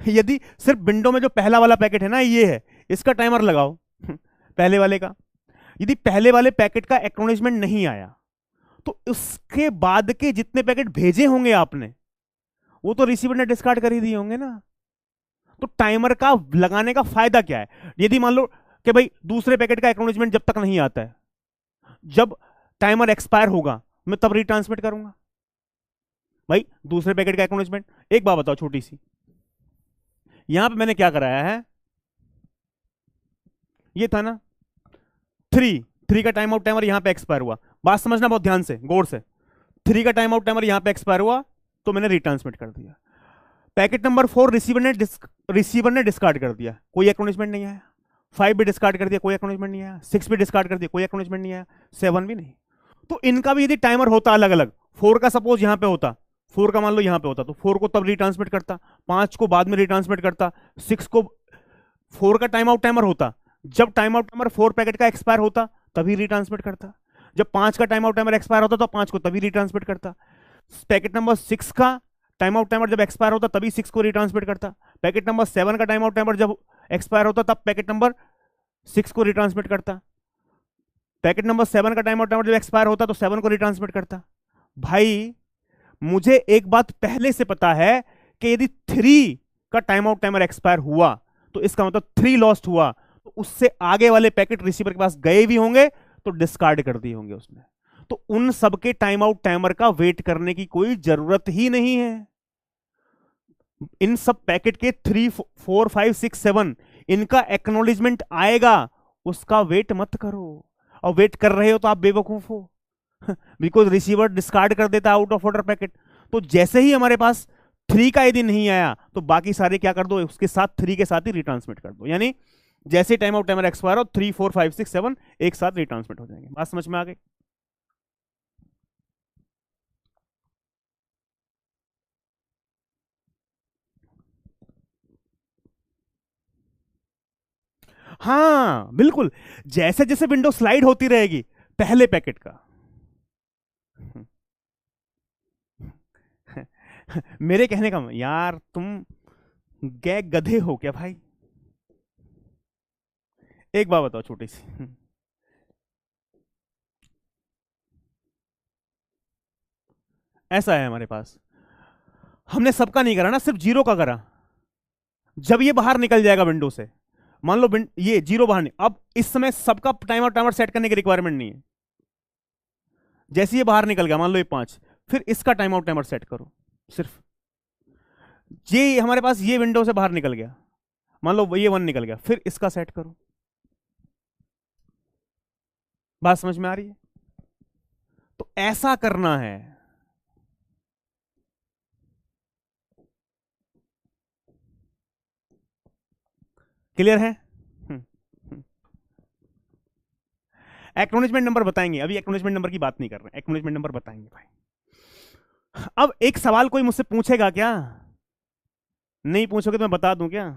[SPEAKER 1] यदि सिर्फ विंडो में जो पहला वाला पैकेट है ना, ये है, इसका टाइमर लगाओ, पहले वाले का। यदि पहले वाले पैकेट का एक्नॉलेजमेंट नहीं आया तो उसके बाद के जितने पैकेट भेजे होंगे आपने वो तो रिसीवर ने डिस्कार्ड कर ही दिए होंगे ना। तो टाइमर का लगाने का फायदा क्या है? यदि मान लो कि भाई दूसरे पैकेट का एक्नॉलेजमेंट जब तक नहीं आता है, जब टाइमर एक्सपायर होगा मैं तब रिट्रांसमिट करूंगा। भाई दूसरे पैकेट का एक्नॉलेजमेंट, एक बात बताओ छोटी सी, यहां पे मैंने क्या कराया है, ये था ना 3 का टाइम आउट टाइमर यहां पे एक्सपायर हुआ। बात समझना बहुत ध्यान से, गौर से। 3 का टाइम आउट टाइमर यहां पे एक्सपायर हुआ तो मैंने रिट्रांसमिट कर दिया। पैकेट नंबर 4 रिसीवर ने डिस्कार्ड कर दिया, कोई एक्नॉलेजमेंट नहीं आया। 5 भी डिस्कार्ड कर दिया, कोई एक्नॉलेजमेंट नहीं आया। 6 भी डिस्कार्ड कर दिया, कोई एक्नॉलेजमेंट नहीं आया। 7 भी नहीं। तो इनका भी यदि टाइमर होता अलग अलग, 4 का सपोज यहां पे होता, 4 का मान लो यहां पे होता, तो 4 को तब रिट्रांसमिट करता, 5 को बाद में रिट्रांसमिट करता, 6 को 4 का टाइम आउट टाइमर होता, जब टाइम आउट टाइमर 4 पैकेट का एक्सपायर होता तभी रिट्रांसमिट करता, जब 5 का टाइम आउट टाइमर एक्सपायर होता तो 5 को तभी रिट्रांसमिट करता। पैकेट नंबर 6 का टाइम आउट टाइमर जब एक्सपायर होता तभी 6 को रिट्रांसमिट करता। पैकेट नंबर 7 का टाइम आउट टाइमर जब एक्सपायर होता तब पैकेट नंबर 6 को रिट्रांसमिट करता। पैकेट नंबर 7 का टाइम आउट टाइमर जब एक्सपायर होता तो 7 को रिट्रांसमिट करता। भाई मुझे एक बात पहले से पता है कि यदि 3 का टाइम आउट टाइमर एक्सपायर हुआ तो इसका मतलब 3 लॉस्ट हुआ, तो उससे आगे वाले पैकेट रिसीवर के पास गए भी होंगे तो डिस्कार्ड कर दिए होंगे उसने। तो उन सबके टाइम आउट टाइमर का वेट करने की कोई जरूरत ही नहीं है। इन सब पैकेट के 3, 4, 5, 6, 7 इनका एक्नॉलेजमेंट आएगा, उसका वेट मत करो। और वेट कर रहे हो तो आप बेवकूफ हो, बिकॉज रिसीवर डिस्कार्ड कर देता है आउट ऑफ ऑर्डर पैकेट। तो जैसे ही हमारे पास 3 का यदि नहीं आया तो बाकी सारे क्या कर दो, उसके साथ 3 के साथ ही रिट्रांसमिट कर दो। यानी जैसे टाइम आउट टाइमर एक्सपायर हो 3, 4, 5, 6, 7 एक साथ रिट्रांसमिट हो जाएंगे। बात समझ में आ गई? हाँ बिल्कुल, जैसे जैसे विंडो स्लाइड होती रहेगी पहले पैकेट का मेरे कहने का यार तुम गधे हो क्या भाई? एक बात बताओ छोटी सी, ऐसा है हमारे पास, हमने सबका नहीं करा ना, सिर्फ 0 का करा। जब ये बाहर निकल जाएगा विंडो से, मान लो ये 0 बाहर नहीं, अब इस समय सबका टाइमर टाइमर सेट करने की रिक्वायरमेंट नहीं है। जैसे ये बाहर निकल गया, मान लो ये 5, फिर इसका टाइम आउट टाइमर सेट करो। सिर्फ ये हमारे पास ये विंडो से बाहर निकल गया, मान लो ये 1 निकल गया, फिर इसका सेट करो। बात समझ में आ रही है? तो ऐसा करना है। क्लियर है? एक्नॉलेजमेंट नंबर बताएंगे, अभी एक्नॉलेजमेंट नंबर की बात नहीं कर रहे, एक्नॉलेजमेंट नंबर बताएंगे भाई। अब एक सवाल कोई मुझसे पूछेगा क्या? नहीं पूछोगे तो मैं बता दूं क्या?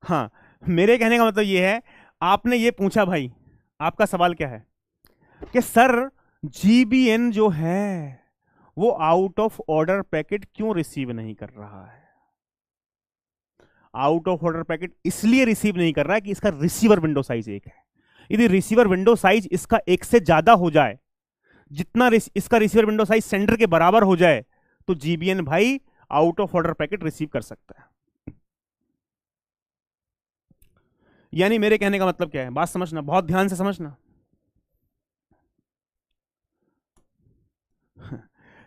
[SPEAKER 1] हाँ, मेरे कहने का मतलब ये है, आपने ये पूछा भाई, आपका सवाल क्या है कि सर जीबीएन जो है वो आउट ऑफ ऑर्डर पैकेट क्यों रिसीव नहीं कर रहा है? आउट ऑफ ऑर्डर पैकेट इसलिए रिसीव नहीं कर रहा है कि इसका रिसीवर विंडो साइज 1 है। यदि रिसीवर विंडो साइज इसका 1 से ज्यादा हो जाए, जितना इसका रिसीवर विंडो साइज सेंडर के बराबर हो जाए, तो जीबीएन भाई out of order packet receive कर सकता है। यानी मेरे कहने का मतलब क्या है, बात समझना, बहुत ध्यान से समझना।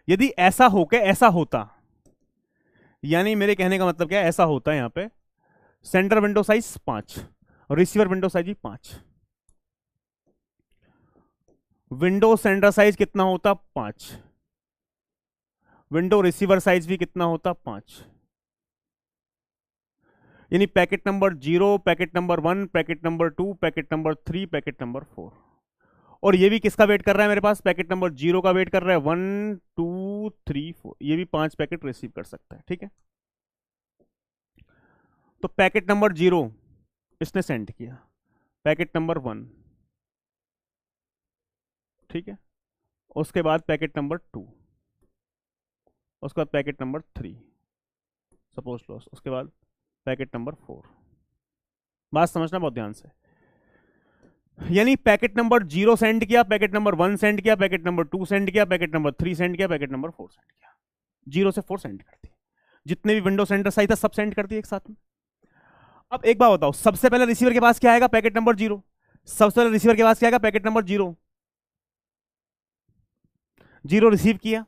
[SPEAKER 1] यदि ऐसा हो के ऐसा होता, यानी मेरे कहने का मतलब क्या है, ऐसा होता है यहां पे सेंटर विंडो साइज 5 और रिसीवर विंडो साइज भी 5, विंडो सेंडर साइज कितना होता 5, विंडो रिसीवर साइज भी कितना होता 5, यानी packet number 0, packet number 1, packet number 2, packet number 3, packet number 4। और ये भी किसका वेट कर रहा है मेरे पास, पैकेट नंबर 0 का वेट कर रहा है, 1, 2, 3, 4, ये भी 5 पैकेट रिसीव कर सकता है। ठीक है, तो पैकेट नंबर 0 इसने सेंड किया पैकेट नंबर 1, ठीक है। उसके बाद पैकेट नंबर 2, उसके बाद पैकेट नंबर 3 सपोज लॉस, उसके बाद पैकेट नंबर 4। बात समझना बहुत ध्यान से। यानी पैकेट नंबर 0 सेंड किया, पैकेट नंबर 1 सेंड किया, पैकेट नंबर 2 सेंड किया, पैकेट नंबर 3 सेंड किया, पैकेट नंबर 4 सेंड किया। 0 से 4 सेंड कर दिया, जितने भी विंडो सेंटर साइज था सब सेंड कर दिए एक साथ में। अब एक बात बताओ, सबसे पहले रिसीवर के पास क्या आएगा? Packet number 0। सबसे पहले रिसीवर के पास क्या आएगा? Packet number 0। 0 रिसीव किया,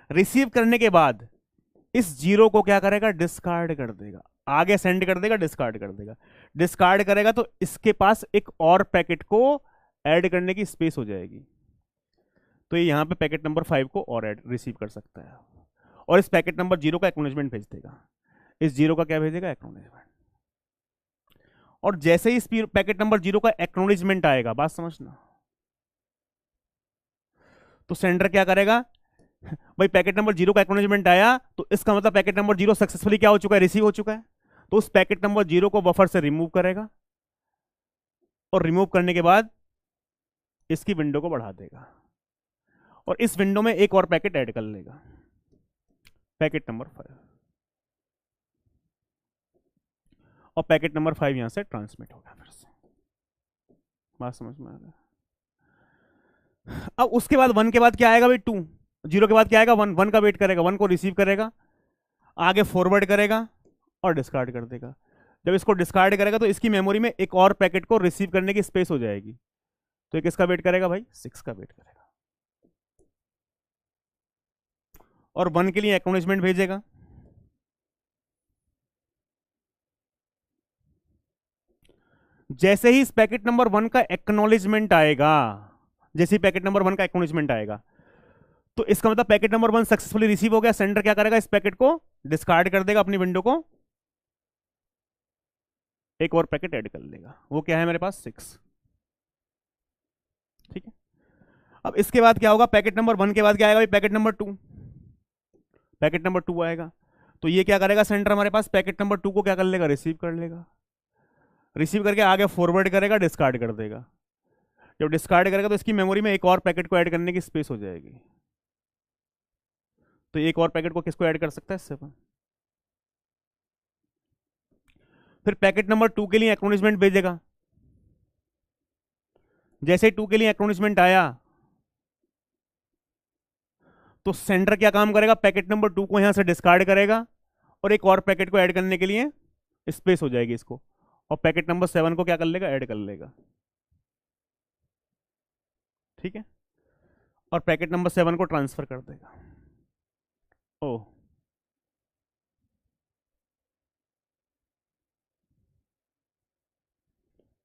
[SPEAKER 1] रिसीव करने के बाद इस 0 को क्या करेगा? डिस्कार्ड कर देगा, आगे सेंड कर देगा, डिस्कार्ड कर देगा। डिस्कार्ड करेगा तो इसके पास एक और पैकेट को ऐड करने की स्पेस हो जाएगी, तो ये यहां पे पैकेट नंबर 5 को और ऐड रिसीव कर सकता है, और इस पैकेट नंबर 0 का एक्नॉलेजमेंट भेज देगा। इस 0 का क्या भेजेगा? एक्नॉलेजमेंट। और जैसे ही इस पैकेट नंबर 0 का एक्नॉलेजमेंट आएगा, बात समझना, तो सेंडर क्या करेगा? भाई पैकेट नंबर 0 का एक्नॉलेजमेंट आया तो इसका मतलब पैकेट नंबर 0 सक्सेसफुली क्या हो चुका है? रिसीव हो चुका है। तो उस पैकेट नंबर 0 को बफर से रिमूव करेगा, और रिमूव करने के बाद इसकी विंडो को बढ़ा देगा, और इस विंडो में एक और पैकेट ऐड कर लेगा, पैकेट नंबर 5, और पैकेट नंबर 5 यहां से ट्रांसमिट होगा फिर से। बात समझ में आ रहा है? अब उसके बाद 1 के बाद क्या आएगा भाई? 2। 0 के बाद क्या आएगा? 1। 1 का वेट करेगा, 1 को रिसीव करेगा, आगे फॉरवर्ड करेगा और डिस्कार्ड कर देगा। जब इसको डिस्कार्ड करेगा तो इसकी मेमोरी में एक और पैकेट को रिसीव करने की स्पेस हो जाएगी, तो ये किसका वेट करेगा भाई? 6 का वेट करेगा, और 1 के लिए एक्नॉलेजमेंट भेजेगा। जैसे ही इस पैकेट नंबर 1 का एक्नॉलेजमेंट आएगा, जैसे ही पैकेट नंबर 1 का एक्नॉलेजमेंट आएगा, तो इसका मतलब पैकेट नंबर 1 सक्सेसफुली रिसीव हो गया। सेंडर क्या करेगा? इस पैकेट को डिस्कार्ड कर देगा, अपनी विंडो को एक और पैकेट ऐड कर लेगा। वो क्या है मेरे पास? 6, ठीक है। अब इसके बाद क्या होगा? पैकेट नंबर 1 के बाद क्या आएगा भाई? Packet number 2। पैकेट नंबर 2 आएगा, तो ये क्या करेगा? सेंडर हमारे पास पैकेट नंबर 2 को क्या कर लेगा? रिसीव कर लेगा, रिसीव करके आगे फॉरवर्ड करेगा, डिस्कार्ड कर देगा। जब डिस्कार्ड करेगा तो इसकी मेमोरी में एक और पैकेट को ऐड करने की स्पेस हो जाएगी, तो एक और पैकेट को किसको ऐड कर सकता है? 7। फिर पैकेट नंबर 2 के लिए एक्नॉलेजमेंट भेजेगा। जैसे 2 के लिए एक्नॉलेजमेंट आया तो सेंडर क्या काम करेगा? पैकेट नंबर 2 को यहां से डिस्कार्ड करेगा, और एक और पैकेट को ऐड करने के लिए स्पेस हो जाएगी इसको, और पैकेट नंबर 7 को क्या कर लेगा? ऐड कर लेगा, ठीक है। और पैकेट नंबर 7 को ट्रांसफर कर देगा। ओ,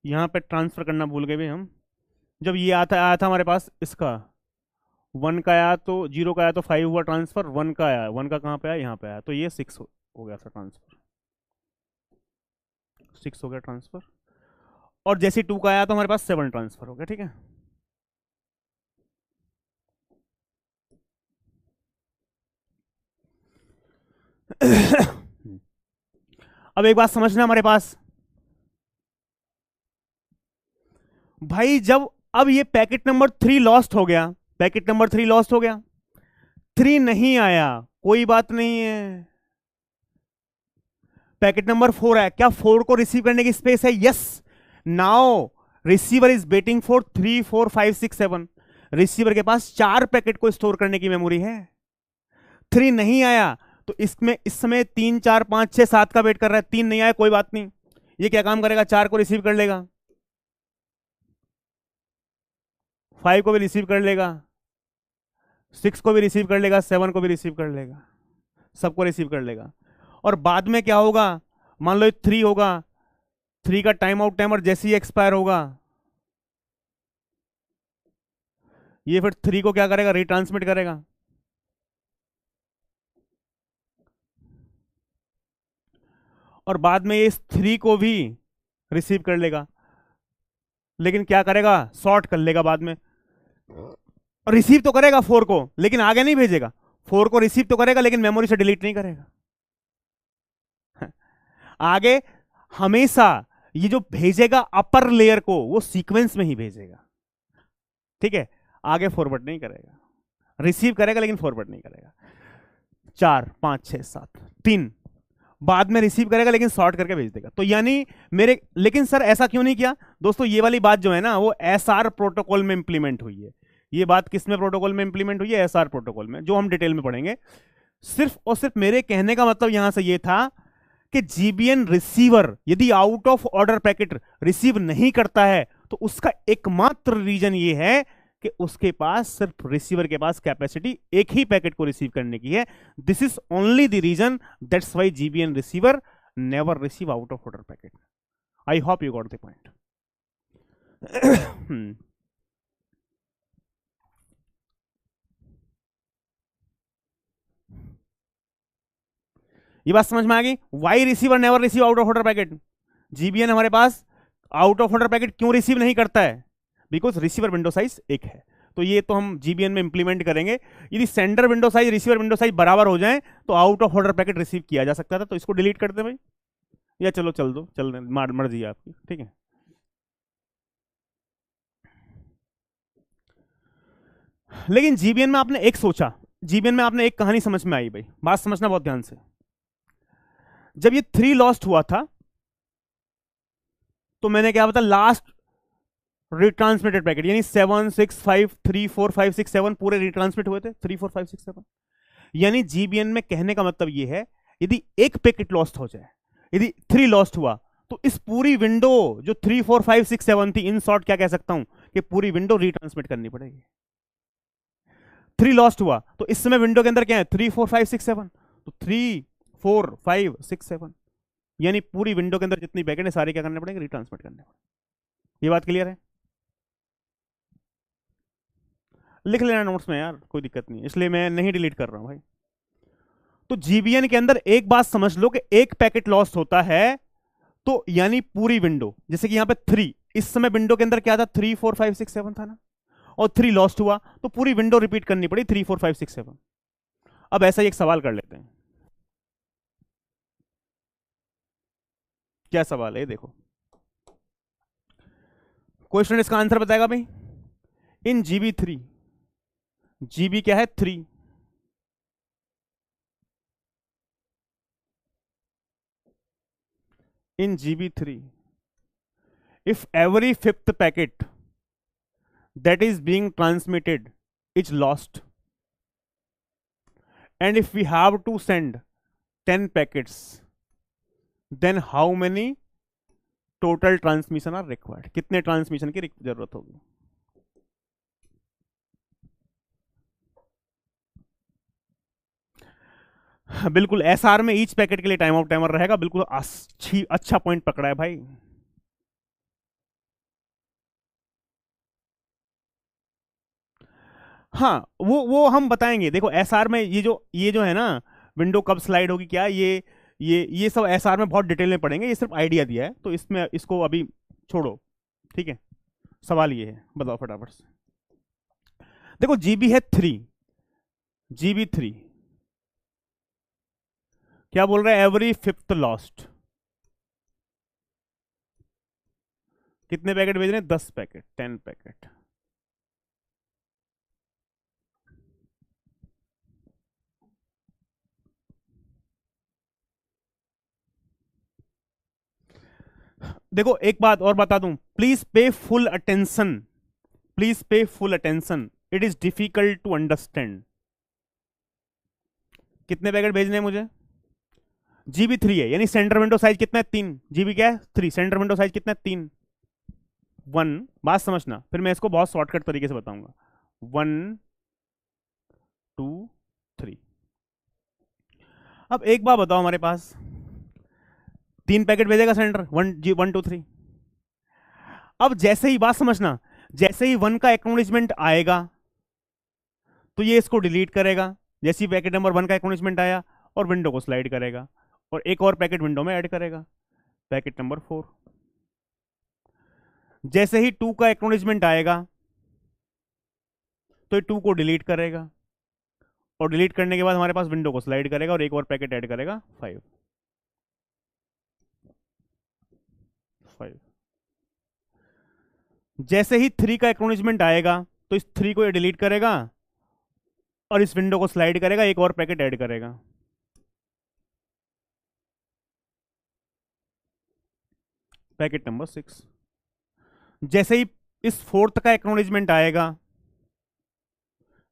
[SPEAKER 1] यहां पे ट्रांसफर करना भूल गए भी हम। जब ये आया था हमारे पास, इसका 1 का आया तो 0 का आया तो 5 हुआ ट्रांसफर, 1 का आया, 1 का कहां पे आया? यहां पे आया, तो ये 6 हो गया था ट्रांसफर, 6 हो गया ट्रांसफर। और जैसे 2 का आया तो हमारे पास 7 ट्रांसफर हो गया, ठीक है। अब एक बात समझना हमारे पास भाई, जब अब ये पैकेट नंबर 3 लॉस्ट हो गया, पैकेट नंबर 3 लॉस्ट हो गया, 3 नहीं आया, कोई बात नहीं है। पैकेट नंबर 4 है, क्या 4 को रिसीव करने की स्पेस है? Yes. Now receiver is waiting for 3, 4, 5, 6, 7। Receiver के पास 4 पैकेट को स्टोर करने की मेमोरी है। 3 नहीं आया तो इसमें इस समय 3, 4, 5, 6, 7 का वेट कर रहा है। 3 नहीं आया, कोई बात नहीं, ये क्या काम करेगा? 4 को रिसीव कर लेगा, 5 को भी रिसीव कर लेगा, 6 को भी रिसीव कर लेगा, 7 को भी रिसीव कर लेगा, सबको रिसीव कर लेगा। और बाद में क्या होगा? मान लो 3 होगा, 3 का टाइम आउट टाइमर जैसे ही एक्सपायर होगा, ये फिर 3 को क्या करेगा? रिट्रांसमिट करेगा। और बाद में ये इस 3 को भी रिसीव कर लेगा, लेकिन क्या करेगा? सॉर्ट कर लेगा बाद में। रिसीव तो करेगा 4 को, लेकिन आगे नहीं भेजेगा। 4 को रिसीव तो करेगा, लेकिन मेमोरी से डिलीट नहीं करेगा। आगे हमेशा ये जो भेजेगा अपर लेयर को वो सीक्वेंस में ही भेजेगा, ठीक है, आगे फॉरवर्ड नहीं करेगा, रिसीव करेगा लेकिन फॉरवर्ड नहीं करेगा। 4 5 6 7 3 बाद में रिसीव करेगा लेकिन सॉर्ट करके भेज देगा। तो यानी मेरे, लेकिन सर ऐसा क्यों नहीं किया दोस्तों, ये वाली बात जो है ना वो एसआर प्रोटोकॉल में इंप्लीमेंट हुई है। ये बात किस में प्रोटोकॉल में इंप्लीमेंट हुई है? एसआर प्रोटोकॉल में, जो हम डिटेल में पढ़ेंगे। सिर्फ और सिर्फ मेरे कहने का मतलब यहां से ये था कि जीबीएन रिसीवर यदि out of order packet receive नहीं करता है तो उसका एकमात्र रीजन ये है कि उसके पास, सिर्फ रिसीवर के पास कैपेसिटी एक ही पैकेट को रिसीव करने की है। This is only the reason, that's why GBN receiver never receive out of order packet. I hope you got the point. ये बात समझ में आ गई? Why receiver never receive out of order packet? GBN हमारे पास आउट ऑफ ऑर्डर पैकेट क्यों receive नहीं करता है? बिकॉज रिसीवर विंडो साइज एक है। तो ये तो हम जीबीएन में इंप्लीमेंट करेंगे। यदि sender window size receiver window size बराबर हो जाए तो out of order packet receive किया जा सकता था। तो इसको डिलीट कर दे भाई, या चलो चल दो, चल मर्जी है आपकी, ठीक है। लेकिन जीबीएन में आपने एक सोचा, जीबीएन में आपने एक कहानी समझ में आई भाई, बात समझना बहुत ध्यान से। जब ये 3 लॉस्ट हुआ था तो मैंने क्या बताया, लास्ट रिट्रांसमिटेड पैकेट यानी 7 6 5 3 4 5 6 7 पूरे रिट्रांसमिट हुए थे, 3 4 5 6 7। यानी जीबीएन में कहने का मतलब ये है, यदि एक पैकेट लॉस्ट हो जाए, यदि 3 लॉस्ट हुआ, तो इस पूरी विंडो जो 3 4 5 6 7 थी, इन शॉर्ट क्या कह सकता हूं कि पूरी विंडो रिट्रांसमिट करनी पड़ेगी। 3 लॉस्ट हुआ तो इस समय विंडो के अंदर क्या है, 3 4 5 6 7, तो 3 4 5 6 7, यानी पूरी विंडो के अंदर जितनी पैकेट है सारी क्या करने पड़ेंगे, रिट्रांसमिट करने पड़ेंगे। ये बात क्लियर है? लिख लेना नोट्स में यार, कोई दिक्कत नहीं, इसलिए मैं नहीं डिलीट कर रहा हूं भाई। तो जीबीएन के अंदर एक बात समझ लो कि एक पैकेट लॉस्ट होता है तो यानी पूरी विंडो, जैसे कि यहां पे 3, इस समय विंडो के अंदर क्या था, 3 4 5 6 7 था ना, और 3 लॉस्ट हुआ तो पूरी विंडो रिपीट करनी पड़ी, 3 4 5 6 7। अब ऐसा ही एक सवाल कर लेते हैं। क्या सवाल है देखो, कोई स्टूडेंट इसका आंसर बताएगा भाई? इन जीबी 3, जीबी क्या है 3, in GB3, if every fifth packet that is being transmitted is lost, and if we have to send 10 packets, then how many total transmission are required? कितने ट्रांसमिशन की जरूरत होगी? बिल्कुल एसआर में ईच पैकेट के लिए टाइम आउट टाइमर रहेगा, बिल्कुल अच्छा पॉइंट पकड़ा है भाई। हाँ वो हम बताएंगे, देखो एसआर में ये जो है ना, विंडो कब स्लाइड होगी क्या, ये सब एसआर में बहुत डिटेल में पढ़ेंगे, ये सिर्फ आइडिया दिया है, तो इसमें इसको अभी छोड़ो, ठीक है। सवाल ये है, बताओ फटाफट से। देखो जीबी है 3, जीबी 3 क्या बोल रहा है, एवरी फिफ्थ लॉस्ट, कितने पैकेट भेज रहे हैं, 10 पैकेट, 10 पैकेट। देखो एक बात और बता दूं, please pay full attention, please pay full attention, it is difficult to understand. कितने पैकेट भेजने हैं मुझे, जीबी 3 है, यानी सेंटर विंडो साइज कितना है, 3, जीबी क्या है 3, सेंटर विंडो साइज कितना है 3, 1, बात समझना, फिर मैं इसको बहुत शॉर्टकट तरीके से बताऊंगा, 1 2 3। अब एक बात बताओ, हमारे पास 3 पैकेट भेजेगा सेंटर, 1 2 3। अब जैसे ही, बात समझना, जैसे ही 1 का एक्नॉलेजमेंट आएगा तो ये इसको डिलीट करेगा, जैसे ही पैकेट नंबर 1 का एक्नॉलेजमेंट आया, और विंडो को स्लाइड करेगा, और एक और पैकेट विंडो में ऐड करेगा, पैकेट नंबर 4। जैसे ही 2 का एक्नॉलेजमेंट आएगा तो 2 को डिलीट करेगा, और डिलीट करने के बाद हमारे पास विंडो को स्लाइड करेगा, और एक और पैकेट ऐड करेगा 5। 5। जैसे ही 3 का एक्नॉलेजमेंट आएगा तो इस 3 को ये डिलीट करेगा और इस विंडो को स्लाइड करेगा, एक और पैकेट ऐड करेगा। Packet number 6। जैसे ही इस 4th का एक्नॉलेजमेंट आएगा,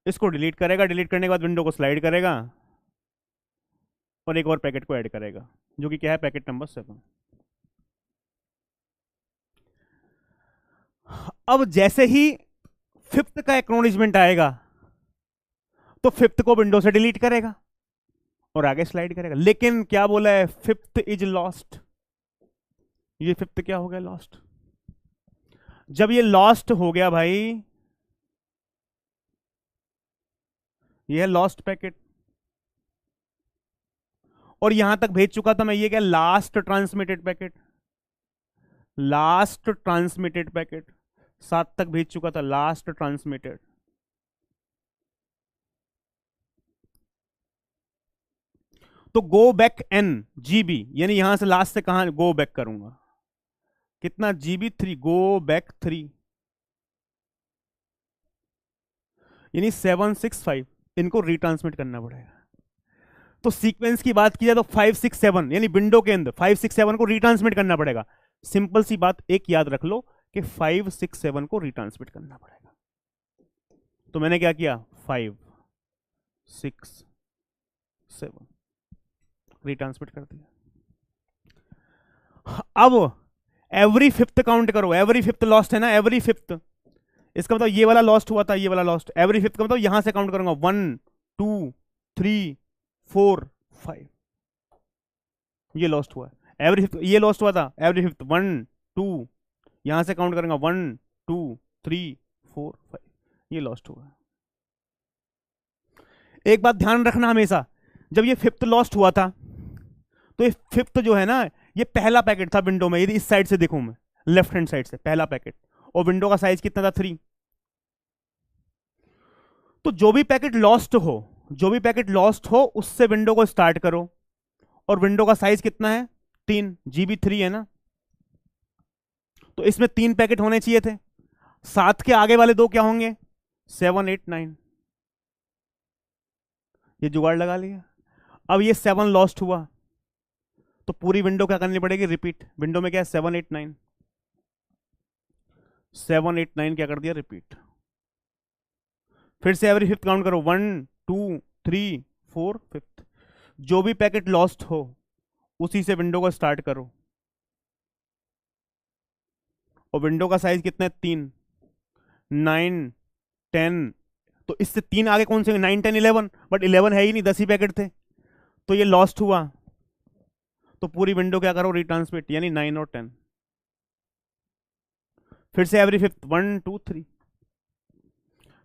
[SPEAKER 1] इसको डिलीट करेगा, डिलीट करने के बाद विंडो को स्लाइड करेगा और एक और पैकेट को ऐड करेगा, जो कि क्या है, पैकेट नंबर 7। अब जैसे ही 5th का एक्नॉलेजमेंट आएगा तो 5th को विंडो से डिलीट करेगा और आगे स्लाइड करेगा। लेकिन क्या बोला है, 5th इज लॉस्ट। ये 5th क्या हो गया, लॉस्ट। जब ये लॉस्ट हो गया भाई, ये है लॉस्ट पैकेट, और यहां तक भेज चुका था मैं, ये क्या, last transmitted packet. Last transmitted packet 7 तक भेज चुका था, लास्ट ट्रांसमिटेड। तो गो बैक एन जीबी, यानी यहां से लास्ट से कहां गो बैक करूंगा, कितना जीबी, 3, गो बैक 3, यानी 765 इनको रिट्रांसमिट करना पड़ेगा। तो सीक्वेंस की बात की जाए तो 567, यानी विंडो के अंदर 567 को रिट्रांसमिट करना पड़ेगा। सिंपल सी बात एक याद रख लो कि 567 को रिट्रांसमिट करना पड़ेगा। तो मैंने क्या किया, 5 6 7 रिट्रांसमिट कर दिया। अब एवरी 5th काउंट करो, एवरी 5th लॉस्ट है ना, एवरी 5th, इसका मतलब ये वाला लॉस्ट हुआ था, ये वाला लॉस्ट। एवरी 5th का मतलब यहां से काउंट करूंगा, 1 2 3 4 5, ये लॉस्ट हुआ है। एवरी 5th ये लॉस्ट हुआ था, एवरी 5th 1 2, यहां से काउंट करूंगा 1 2 3 4 5, ये लॉस्ट हुआ है। एक बात ध्यान रखना हमेशा, जब ये 5th लॉस्ट हुआ था तो ये 5th जो है ना, ये पहला पैकेट था विंडो में। यदि इस साइड से देखूं मैं, लेफ्ट हैंड साइड से पहला पैकेट, और विंडो का साइज कितना था, 3। तो जो भी पैकेट लॉस्ट हो, जो भी पैकेट लॉस्ट हो उससे विंडो को स्टार्ट करो, और विंडो का साइज कितना है, 3 जीबी 3 है ना, तो इसमें 3 पैकेट होने चाहिए थे। 7 के आगे वाले 2 क्या होंगे, 7 8 9, ये जुगाड़ लगा लिया। अब ये 7 लॉस्ट हुआ तो पूरी विंडो क्या करनी पड़ेगी, रिपीट। विंडो में क्या है, 7 8 9, 7 8 9 क्या कर दिया, रिपीट। फिर से एवरी 5th काउंट करो, 1 2 3 4 5th। जो भी पैकेट लॉस्ट हो उसी से विंडो को स्टार्ट करो, और विंडो का साइज कितना है, 3 9 10, तो इससे 3 आगे कौन से, 9 10 11, बट 11 है ही नहीं, 10 ही पैकेट थे, तो ये लॉस्ट हुआ। तो पूरी विंडो क्या करो, रिट्रांसमिट, यानी 9 और 10। फिर से एवरी 5th 1 2 3,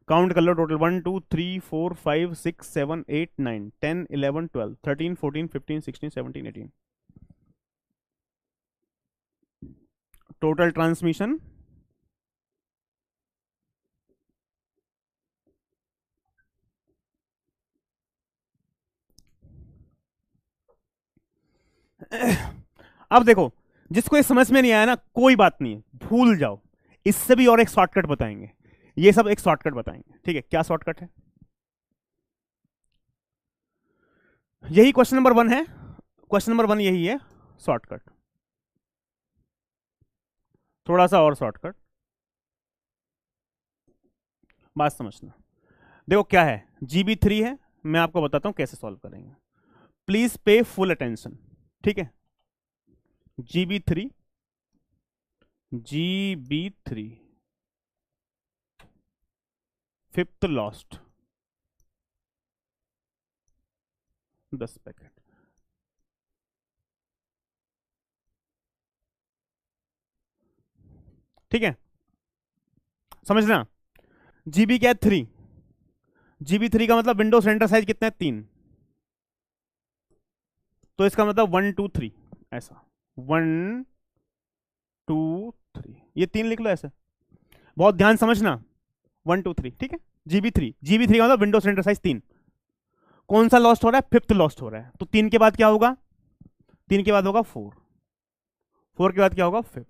[SPEAKER 1] काउंट कर लो टोटल, 1 2 3 4 5 6 7 8 9 10 11 12 13 14 15 16 17 18, टोटल ट्रांसमिशन अब देखो, जिसको ये समझ में नहीं आया ना, कोई बात नहीं है, भूल जाओ। इससे भी और एक शॉर्टकट बताएंगे, ये सब एक शॉर्टकट बताएंगे, ठीक है। क्या शॉर्टकट है, यही क्वेश्चन नंबर 1 है, क्वेश्चन नंबर 1 यही है शॉर्टकट। थोड़ा सा और शॉर्टकट, बात समझना। देखो क्या है, जीबी 3 है, मैं आपको बताता हूं कैसे सॉल्व करेंगे। प्लीज पे फुल अटेंशन, ठीक है। जीबी 3 5th लॉस्ट 10 पैकेट, ठीक है, समझना। जीबी क्या है, 3, जीबी 3 का मतलब विंडो सेंटर साइज कितना है, 3, तो इसका मतलब 1 2 3, ऐसा 1 2 3, ये 3 लिख लो ऐसे, बहुत ध्यान समझना, 1 2 3, ठीक है। जीबी 3 का मतलब विंडो सेंटर साइज 3। कौन सा लॉस्ट हो रहा है, 5th लॉस्ट हो रहा है, तो 3 के बाद क्या होगा, 3 के बाद होगा 4, 4 के बाद क्या होगा, 5,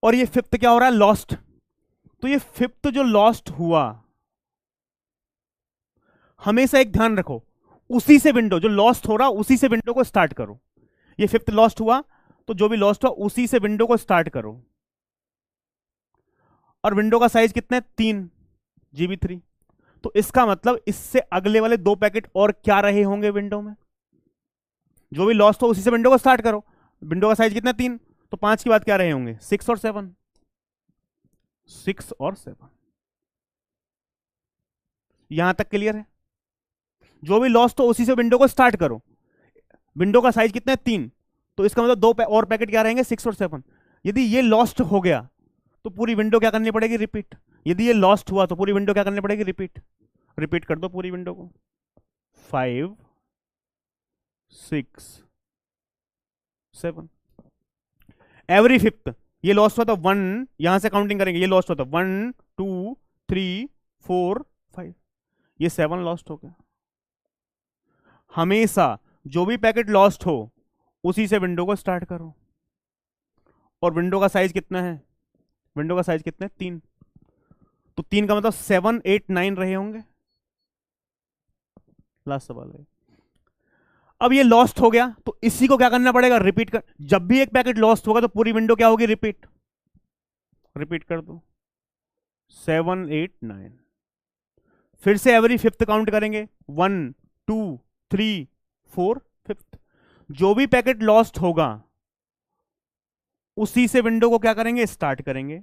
[SPEAKER 1] और ये फिफ्थ क्या हो रहा है, लॉस्ट। तो ये फिफ्थ जो लॉस्ट हुआ, हमेशा एक ध्यान रखो, उसी से विंडो जो लॉस्ट हो रहा उसी से विंडो को स्टार्ट करो। ये फिफ्थ लॉस्ट हुआ तो जो भी लॉस्ट हुआ उसी से विंडो को स्टार्ट करो। और विंडो का साइज कितना है, 3 GB 3। तो इसका मतलब इससे अगले वाले 2 पैकेट और क्या रहे होंगे विंडो में, जो भी लॉस्ट हो उसी से विंडो को स्टार्ट करो। विंडो का साइज कितना, 3, तो 5 के बाद क्या रहे होंगे, 6 और 7। 6 और 7, यहां तक क्लियर है। जो भी लॉस्ट हो उसी से विंडो को स्टार्ट करो। विंडो का साइज कितना है, 3, तो इसका मतलब 2 और पैकेट क्या रहेंगे, 6 और 7। यदि ये लॉस्ट हो गया तो पूरी विंडो क्या करनी पड़ेगी, रिपीट। यदि ये लॉस्ट हुआ तो पूरी विंडो क्या करनी पड़ेगी, रिपीट। रिपीट कर दो पूरी विंडो को, 5 6 7। एवरी फिफ्थ, ये लॉस्ट हुआ था 1, यहां से काउंटिंग करेंगे, ये लॉस्ट हुआ था 1 2 3 4 5, ये 7 लॉस्ट हो गया। हमेशा जो भी पैकेट लॉस्ट हो उसी से विंडो को स्टार्ट करो। और विंडो का साइज कितना है, विंडो का साइज कितना है, 3। तो 3 का मतलब 7 8 9 रहे होंगे। लास्ट सवाल है। अब ये लॉस्ट हो गया तो इसी को क्या करना पड़ेगा, रिपीट कर। जब भी एक पैकेट लॉस्ट होगा तो पूरी विंडो क्या होगी, रिपीट। रिपीट कर दो, 7 8 9। फिर से एवरी फिफ्थ काउंट करेंगे, 1 2 3 4 फिफ्थ। जो भी पैकेट लॉस्ट होगा उसी से विंडो को क्या करेंगे, स्टार्ट करेंगे।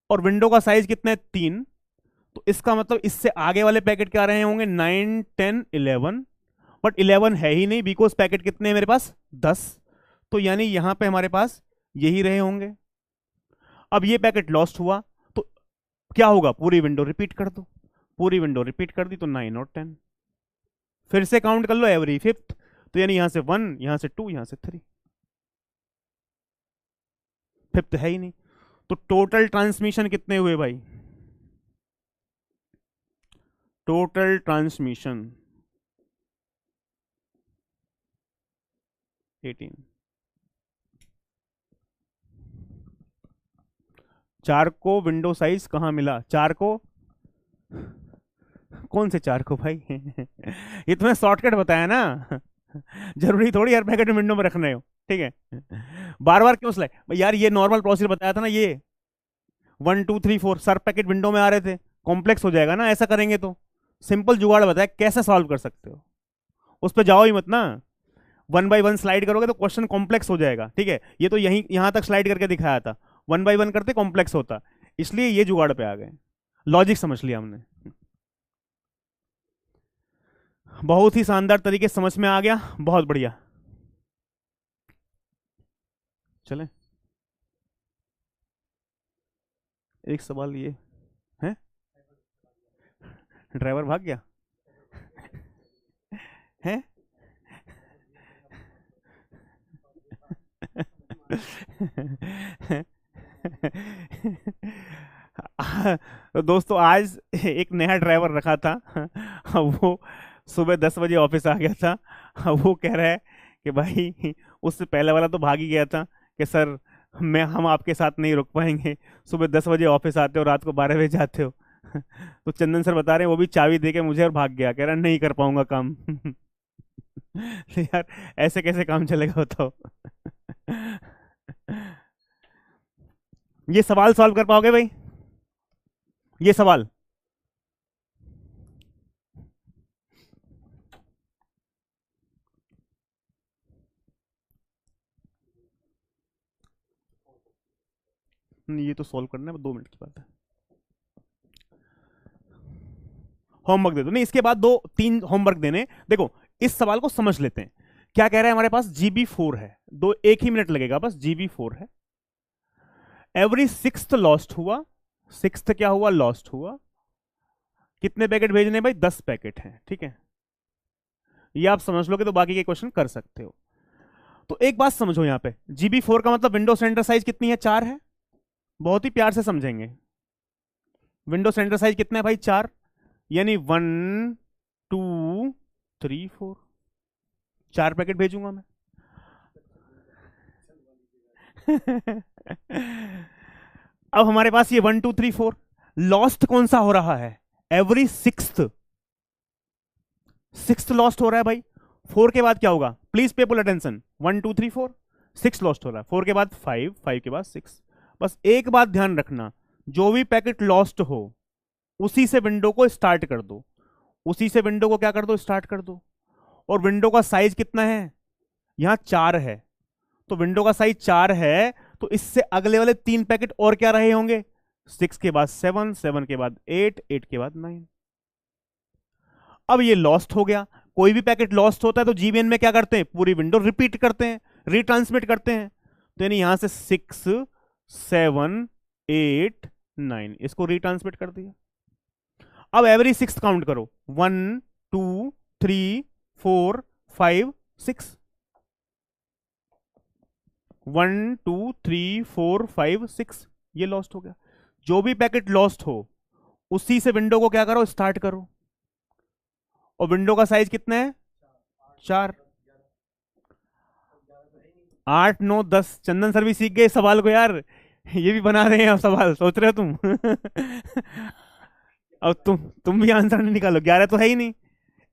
[SPEAKER 1] और विंडो का साइज कितना है, 3। तो इसका मतलब इससे आगे वाले पैकेट क्या रहे होंगे, 9 10 11। बट 11 है ही नहीं, बिकॉज पैकेट कितने हैं मेरे पास, 10। तो यानी यहां पे हमारे पास यही रहे होंगे। अब ये पैकेट लॉस्ट हुआ तो क्या होगा, पूरी विंडो रिपीट कर दो। पूरी विंडो रिपीट कर दी तो 9 और 10। फिर से काउंट कर लो एवरी फिफ्थ, तो यानी यहां से 1, यहां से 2, यहां से 3। फिफ्थ है ही नहीं। तो टोटल ट्रांसमिशन कितने हुए भाई, टोटल ट्रांसमिशन 18। 4 को विंडो साइज कहां मिला, 4 को, कौन से 4 को भाई ये तुम्हें शॉर्टकट बताया ना जरूरी थोड़ी हर पैकेट विंडो में रखने हो, ठीक है। बार बार क्यों स्लाइड यार, ये नॉर्मल प्रोसीजर बताया था ना, ये 1 2 3 4 सर पैकेट विंडो में आ रहे थे, कॉम्प्लेक्स हो जाएगा ना ऐसा करेंगे तो। सिंपल जुगाड़ बताया कैसे सॉल्व कर सकते हो, उस पर जाओ ही मत ना। 1 बाय 1 स्लाइड करोगे तो क्वेश्चन कॉम्प्लेक्स हो जाएगा, ठीक है। ये तो यहीं यहां तक स्लाइड करके दिखाया था, 1 बाय 1 करते कॉम्प्लेक्स होता, इसलिए ये जुगाड़ पे आ गए। लॉजिक समझ लिया हमने, बहुत ही शानदार तरीके से समझ में आ गया, बहुत बढ़िया। चले, एक सवाल ये है, ड्राइवर भाग गया है तो दोस्तों आज एक नया ड्राइवर रखा था वो सुबह 10 बजे ऑफिस आ गया था। वो कह रहा है कि भाई उससे पहले वाला तो भाग ही गया था कि सर हम आपके साथ नहीं रुक पाएंगे, सुबह 10 बजे ऑफिस आते हो, रात को 12 बजे जाते हो तो चंदन सर बता रहे हैं वो भी चाबी दे के मुझे और भाग गया, कह रहा नहीं कर पाऊंगा काम तो यार ऐसे कैसे काम चलेगा बताओ ये सवाल सॉल्व कर पाओगे भाई, ये सवाल, ये तो सॉल्व करना है, 2 मिनट की बात है। होमवर्क दे दो, नहीं इसके बाद 2 3 होमवर्क देने। देखो इस सवाल को समझ लेते हैं, क्या कह रहा है हमारे पास, GB 4 है, दो एक ही मिनट लगेगा बस, GB 4 है। एवरी सिक्स्थ लॉस्ट हुआ, सिक्स्थ क्या हुआ, लॉस्ट हुआ। कितने पैकेट भेजने भाई, 10 पैकेट हैं, ठीक है। ये आप समझ लोगे तो बाकी के क्वेश्चन कर सकते हो। तो एक बात समझो यहां पे, GB 4 का मतलब विंडो सेंटर साइज कितनी है, 4 है। बहुत ही प्यार से समझेंगे, विंडो सेंटर साइज कितना है भाई, 4। यानी 1 2 3 4, 4 पैकेट भेजूंगा मैं अब हमारे पास ये 1 2 3 4 लॉस्ट कौन सा हो रहा है? एवरी सिक्स्थ लॉस्ट हो रहा है भाई। 4 के बाद क्या होगा? Please people attention. 1 2 3 4 6 लॉस्ट हो रहा है। 4 के बाद 5, 5 के बाद 6। बस एक बात ध्यान रखना, जो भी पैकेट लॉस्ट हो उसी से विंडो को स्टार्ट कर दो, उसी से विंडो को क्या कर दो? स्टार्ट कर दो। और विंडो का साइज कितना है? यहां 4 है, तो विंडो का साइज 4 है, तो इससे अगले वाले 3 पैकेट और क्या रहे होंगे? 6 के बाद 7, 7 के बाद 8, 8 के बाद 9। अब ये लॉस्ट हो गया। कोई भी पैकेट लॉस्ट होता है तो जीवीएन में क्या करते हैं? पूरी विंडो रिपीट करते हैं, रिट्रांसमिट करते हैं। तो यानी यहां से 6 7 8 9 इसको रिट्रांसमिट कर दिया। अब एवरी 6 काउंट करो। 1 2 3 4 5 6। 1 2 3 4 5 6 ये लॉस्ट हो गया। जो भी पैकेट लॉस्ट हो उसी से विंडो को क्या करो? स्टार्ट करो। और विंडो का साइज कितना है? 4। 8 9 10। चंदन सर भी सीख गए सवाल को यार, ये भी बना रहे हैं अब सवाल, सोच रहे हो तुम? अब तुम भी आंसर नहीं निकालो। 11 तो है ही नहीं,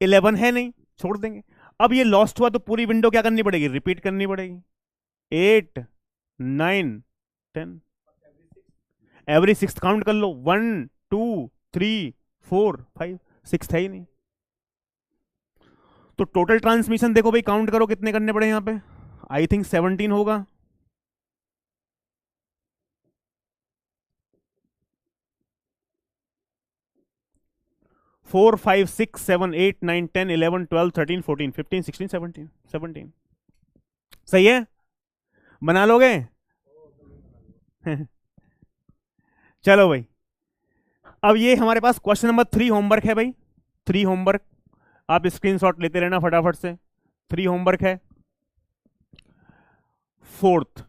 [SPEAKER 1] 11 है नहीं, छोड़ देंगे। अब ये लॉस्ट हुआ तो पूरी विंडो क्या करनी पड़ेगी? रिपीट करनी पड़ेगी। 8 9 10 एवरी 6 काउंट कर लो। 1 2 3 4 5 6 है ही नहीं। तो टोटल ट्रांसमिशन देखो भाई, काउंट करो कितने करने पड़े यहां पे। आई थिंक 17 होगा। 4 5 6 7 8 9 10 11 12 13 14 15 16 17 17। सही है? बना लोगे? चलो भाई, अब ये हमारे पास क्वेश्चन नंबर 3 होमवर्क है भाई। 3 होमवर्क आप स्क्रीनशॉट लेते रहना फटाफट से। 3 होमवर्क है। 4th,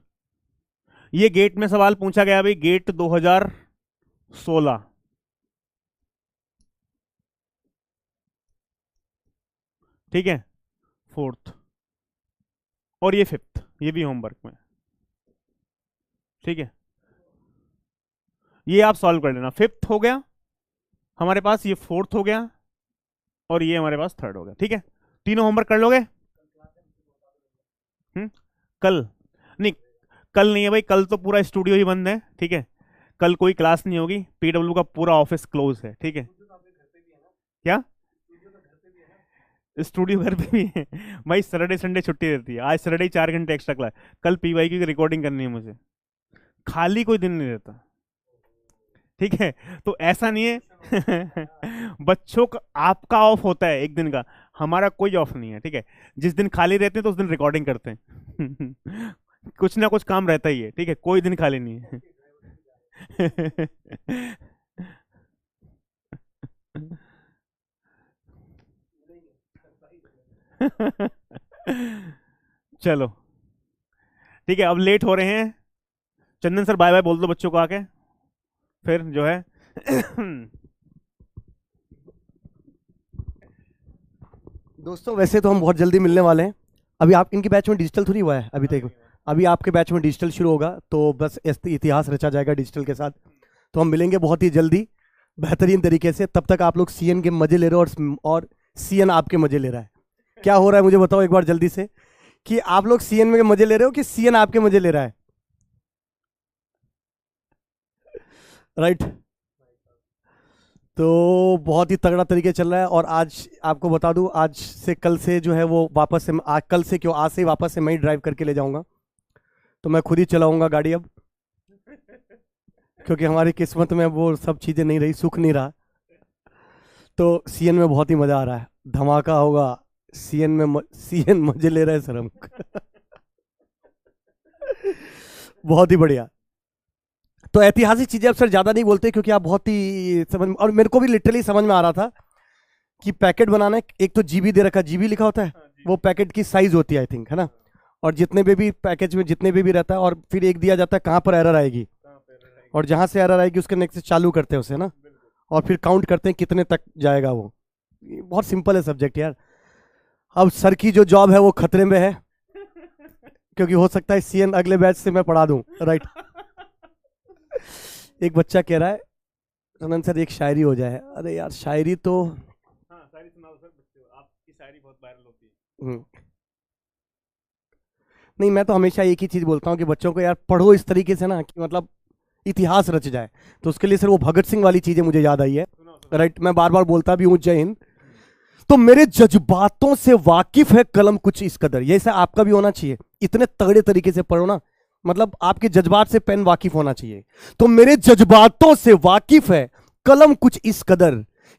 [SPEAKER 1] ये गेट में सवाल पूछा गया भाई, गेट 2016। ठीक है, 4th। और ये 5th, ये भी होमवर्क में। ठीक है, ये आप सॉल्व कर लेना। 5th हो गया हमारे पास, ये 4th हो गया, और ये हमारे पास 3rd हो गया। ठीक है, तीनों होमवर्क कर लोगे? कल नहीं, कल नहीं है भाई, कल तो पूरा स्टूडियो ही बंद है। ठीक है, कल कोई क्लास नहीं होगी, पीडब्ल्यू का पूरा ऑफिस क्लोज है। ठीक है, क्या स्टूडियो घर पे भी है भाई? सैटरडे संडे छुट्टी रहती है। आज सैटरडे 4 घंटे एक्स्ट्रा क्लास, कल पीवाई की रिकॉर्डिंग करनी है मुझे, खाली कोई दिन नहीं रहता। ठीक है, तो ऐसा नहीं है बच्चों का आपका ऑफ होता है एक दिन का, हमारा कोई ऑफ नहीं है। ठीक है, जिस दिन खाली रहते हैं तो उस दिन रिकॉर्डिंग करते हैं कुछ ना कुछ काम रहता ही है। ठीक है, कोई दिन खाली नहीं है चलो ठीक है, अब लेट हो रहे हैं। चंदन सर बाय बाय बोल दो बच्चों को आके, फिर जो है
[SPEAKER 2] दोस्तों वैसे तो हम बहुत जल्दी मिलने वाले हैं। अभी आप इनके बैच में डिजिटल थोड़ी हुआ है अभी तक। अभी आपके बैच में डिजिटल शुरू होगा, तो बस इतिहास रचा जाएगा डिजिटल के साथ। तो हम मिलेंगे बहुत ही जल्दी बेहतरीन तरीके से। तब तक आप लोग सीएन के मजे ले रहे हो, और सीएन आपके मजे ले रहा है। क्या हो रहा है मुझे बताओ एक बार जल्दी से, कि आप लोग सीएन में मजे ले रहे हो कि सीएन आपके मजे ले रहा है? राइट। तो बहुत ही तगड़ा तरीके चल रहा है। और आज आपको बता दूं, आज से कल से जो है वो वापस से, कल से क्यों, आज से वापस से मैं ही ड्राइव करके ले जाऊंगा। तो मैं खुद ही चलाऊंगा गाड़ी अब, क्योंकि हमारी किस्मत में वो सब चीज़ें नहीं रही, सुख नहीं रहा। तो सीएन में बहुत ही मज़ा आ रहा है, धमाका होगा सीएन में। सीएन मजे ले रहे हैं सर हम बहुत ही बढ़िया। तो ऐतिहासिक चीजें अब सर ज्यादा नहीं बोलते, क्योंकि आप बहुत ही समझ, और मेरे को भी लिटरली समझ में आ रहा था कि पैकेट बनाना है। एक तो जीबी दे रखा, जीबी लिखा होता है, वो पैकेट की साइज होती है आई थिंक, है ना। और जितने भी पैकेज में जितने भी रहता है, और फिर एक दिया जाता है कहाँ पर एरर आएगी, और जहाँ से एरर आएगी उसके नेक्स्ट से चालू करते हैं उसे ना, और फिर काउंट करते हैं कितने तक जाएगा वो। बहुत सिंपल है सब्जेक्ट यार। अब सर की जो जॉब है वो खतरे में है, क्योंकि हो सकता है सीएन अगले बैच से मैं पढ़ा दूं, राइट। एक बच्चा कह रहा है रनन सर एक शायरी हो जाए। अरे यार शायरी तो,
[SPEAKER 1] हाँ शायरी सुनाओ सर, आपकी शायरी बहुत वायरल होती है।
[SPEAKER 2] नहीं, मैं तो हमेशा एक ही चीज बोलता हूँ कि बच्चों को यार पढ़ो इस तरीके से ना कि मतलब इतिहास रच जाए। तो उसके लिए सर वो भगत सिंह वाली चीजें मुझे याद आई है, राइट। मैं बार बार बोलता भी हूँ जय हिंद। तो मेरे जज्बातों से वाकिफ है कलम कुछ इस कदर, ये ऐसा आपका भी होना चाहिए। इतने तगड़े तरीके से पढ़ो ना, मतलब आपके जज्बात से पेन वाकिफ होना चाहिए। तो मेरे जज्बातों से वाकिफ है कलम कुछ इस कदर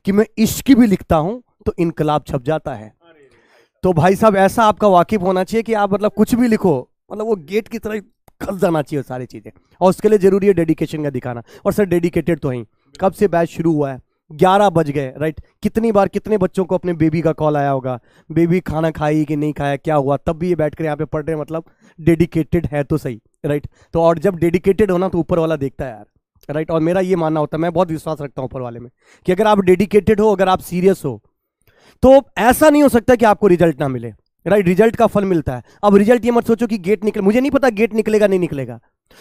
[SPEAKER 2] कि मैं इश्क भी लिखता हूं तो इनकलाब छप जाता है। तो भाई साहब ऐसा आपका वाकिफ होना चाहिए कि आप मतलब कुछ भी लिखो, मतलब वो गेट की तरह खस जाना चाहिए सारी चीजें। और उसके लिए जरूरी है डेडिकेशन का दिखाना। और सर डेडिकेटेड तो ही, कब से बैच शुरू हुआ है, 11 बज गए, राइट। कितनी बार कितने बच्चों को अपने बेबी का कॉल आया होगा, बेबी खाना खाई कि नहीं खाया, क्या हुआ, तब भी ये बैठ कर यहाँ पे पढ़ रहे हैं, मतलब डेडिकेटेड है तो सही, राइट। तो और जब डेडिकेटेड होना तो ऊपर वाला देखता है यार, राइट। और मेरा ये मानना होता है, मैं बहुत विश्वास रखता हूँ ऊपर वाले में, कि अगर आप डेडिकेटेड हो, अगर आप सीरियस हो, तो ऐसा नहीं हो सकता कि आपको रिजल्ट ना मिले, राइट। रिजल्ट का फल मिलता है। अब रिजल्ट ये मत सोचो कि गेट निकले, मुझे नहीं पता गेट निकलेगा नहीं निकलेगा,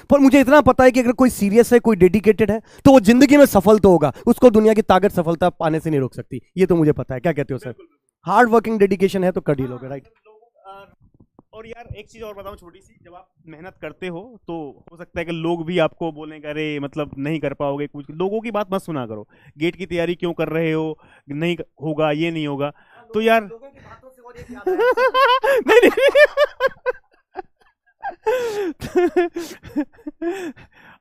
[SPEAKER 2] पर मुझे इतना पता है कि अगर कोई सीरियस है, कोई डेडिकेटेड है, तो वो जिंदगी में सफल तो होगा। उसको दुनिया की ताकत सफलता पाने से नहीं रोक सकती, ये तो मुझे पता है। क्या कहते हो सर? हार्ड वर्किंग डेडिकेशन है तो कर ही लोगे, राइट।
[SPEAKER 1] और यार एक चीज और बताऊं छोटी सी, जब आप मेहनत करते हो तो हो सकता है कि लोग भी आपको बोलेंगे अरे मतलब नहीं कर पाओगे कुछ। लोगों की बात मत सुना करो, गेट की तैयारी क्यों कर रहे हो, नहीं होगा, ये नहीं होगा। तो यार
[SPEAKER 2] लोगों की बातों से और एक याद आया।
[SPEAKER 1] नहीं नहीं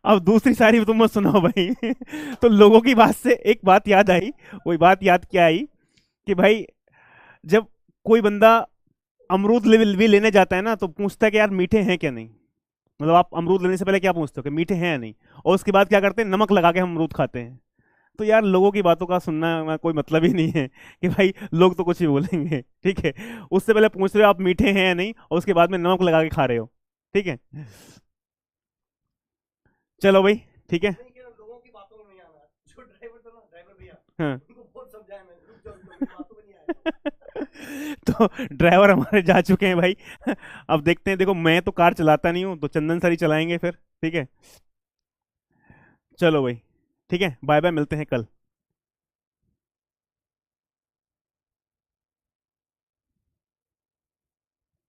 [SPEAKER 1] अब दूसरी शायरी तुम मत सुनाओ भाई। तो लोगों की बात से एक बात याद आई, वही बात याद क्या आई कि भाई जब कोई बंदा अमरूद भी लेने जाता है ना, तो पूछता है कि यार मीठे हैं क्या नहीं। मतलब आप अमरूद लेने से पहले क्या पूछते हो कि मीठे हैं या नहीं, और उसके बाद क्या करते हैं, नमक लगा के हम अमरूद खाते हैं। तो यार लोगों की बातों का सुनना में कोई मतलब ही नहीं है कि भाई लोग तो कुछ भी बोलेंगे, ठीक है। उससे पहले पूछ रहे हो आप मीठे हैं या नहीं, और उसके बाद में नमक लगा के खा रहे हो, ठीक है। चलो भाई, ठीक है।
[SPEAKER 2] लोगों की बातों में नहीं आना। जो ड्राइवर था ना, ड्राइवर भैया,
[SPEAKER 1] हाँ।
[SPEAKER 2] उनको बहुत समझाया मैंने, रुक जाओ, इनकी बातों में नहीं आएगा।
[SPEAKER 1] तो ड्राइवर हमारे जा चुके हैं भाई। अब देखते हैं, देखो मैं तो कार चलाता नहीं हूँ, तो चंदन सर ही चलाएंगे फिर, ठीक है। चलो भाई, ठीक है, बाय बाय, मिलते हैं कल।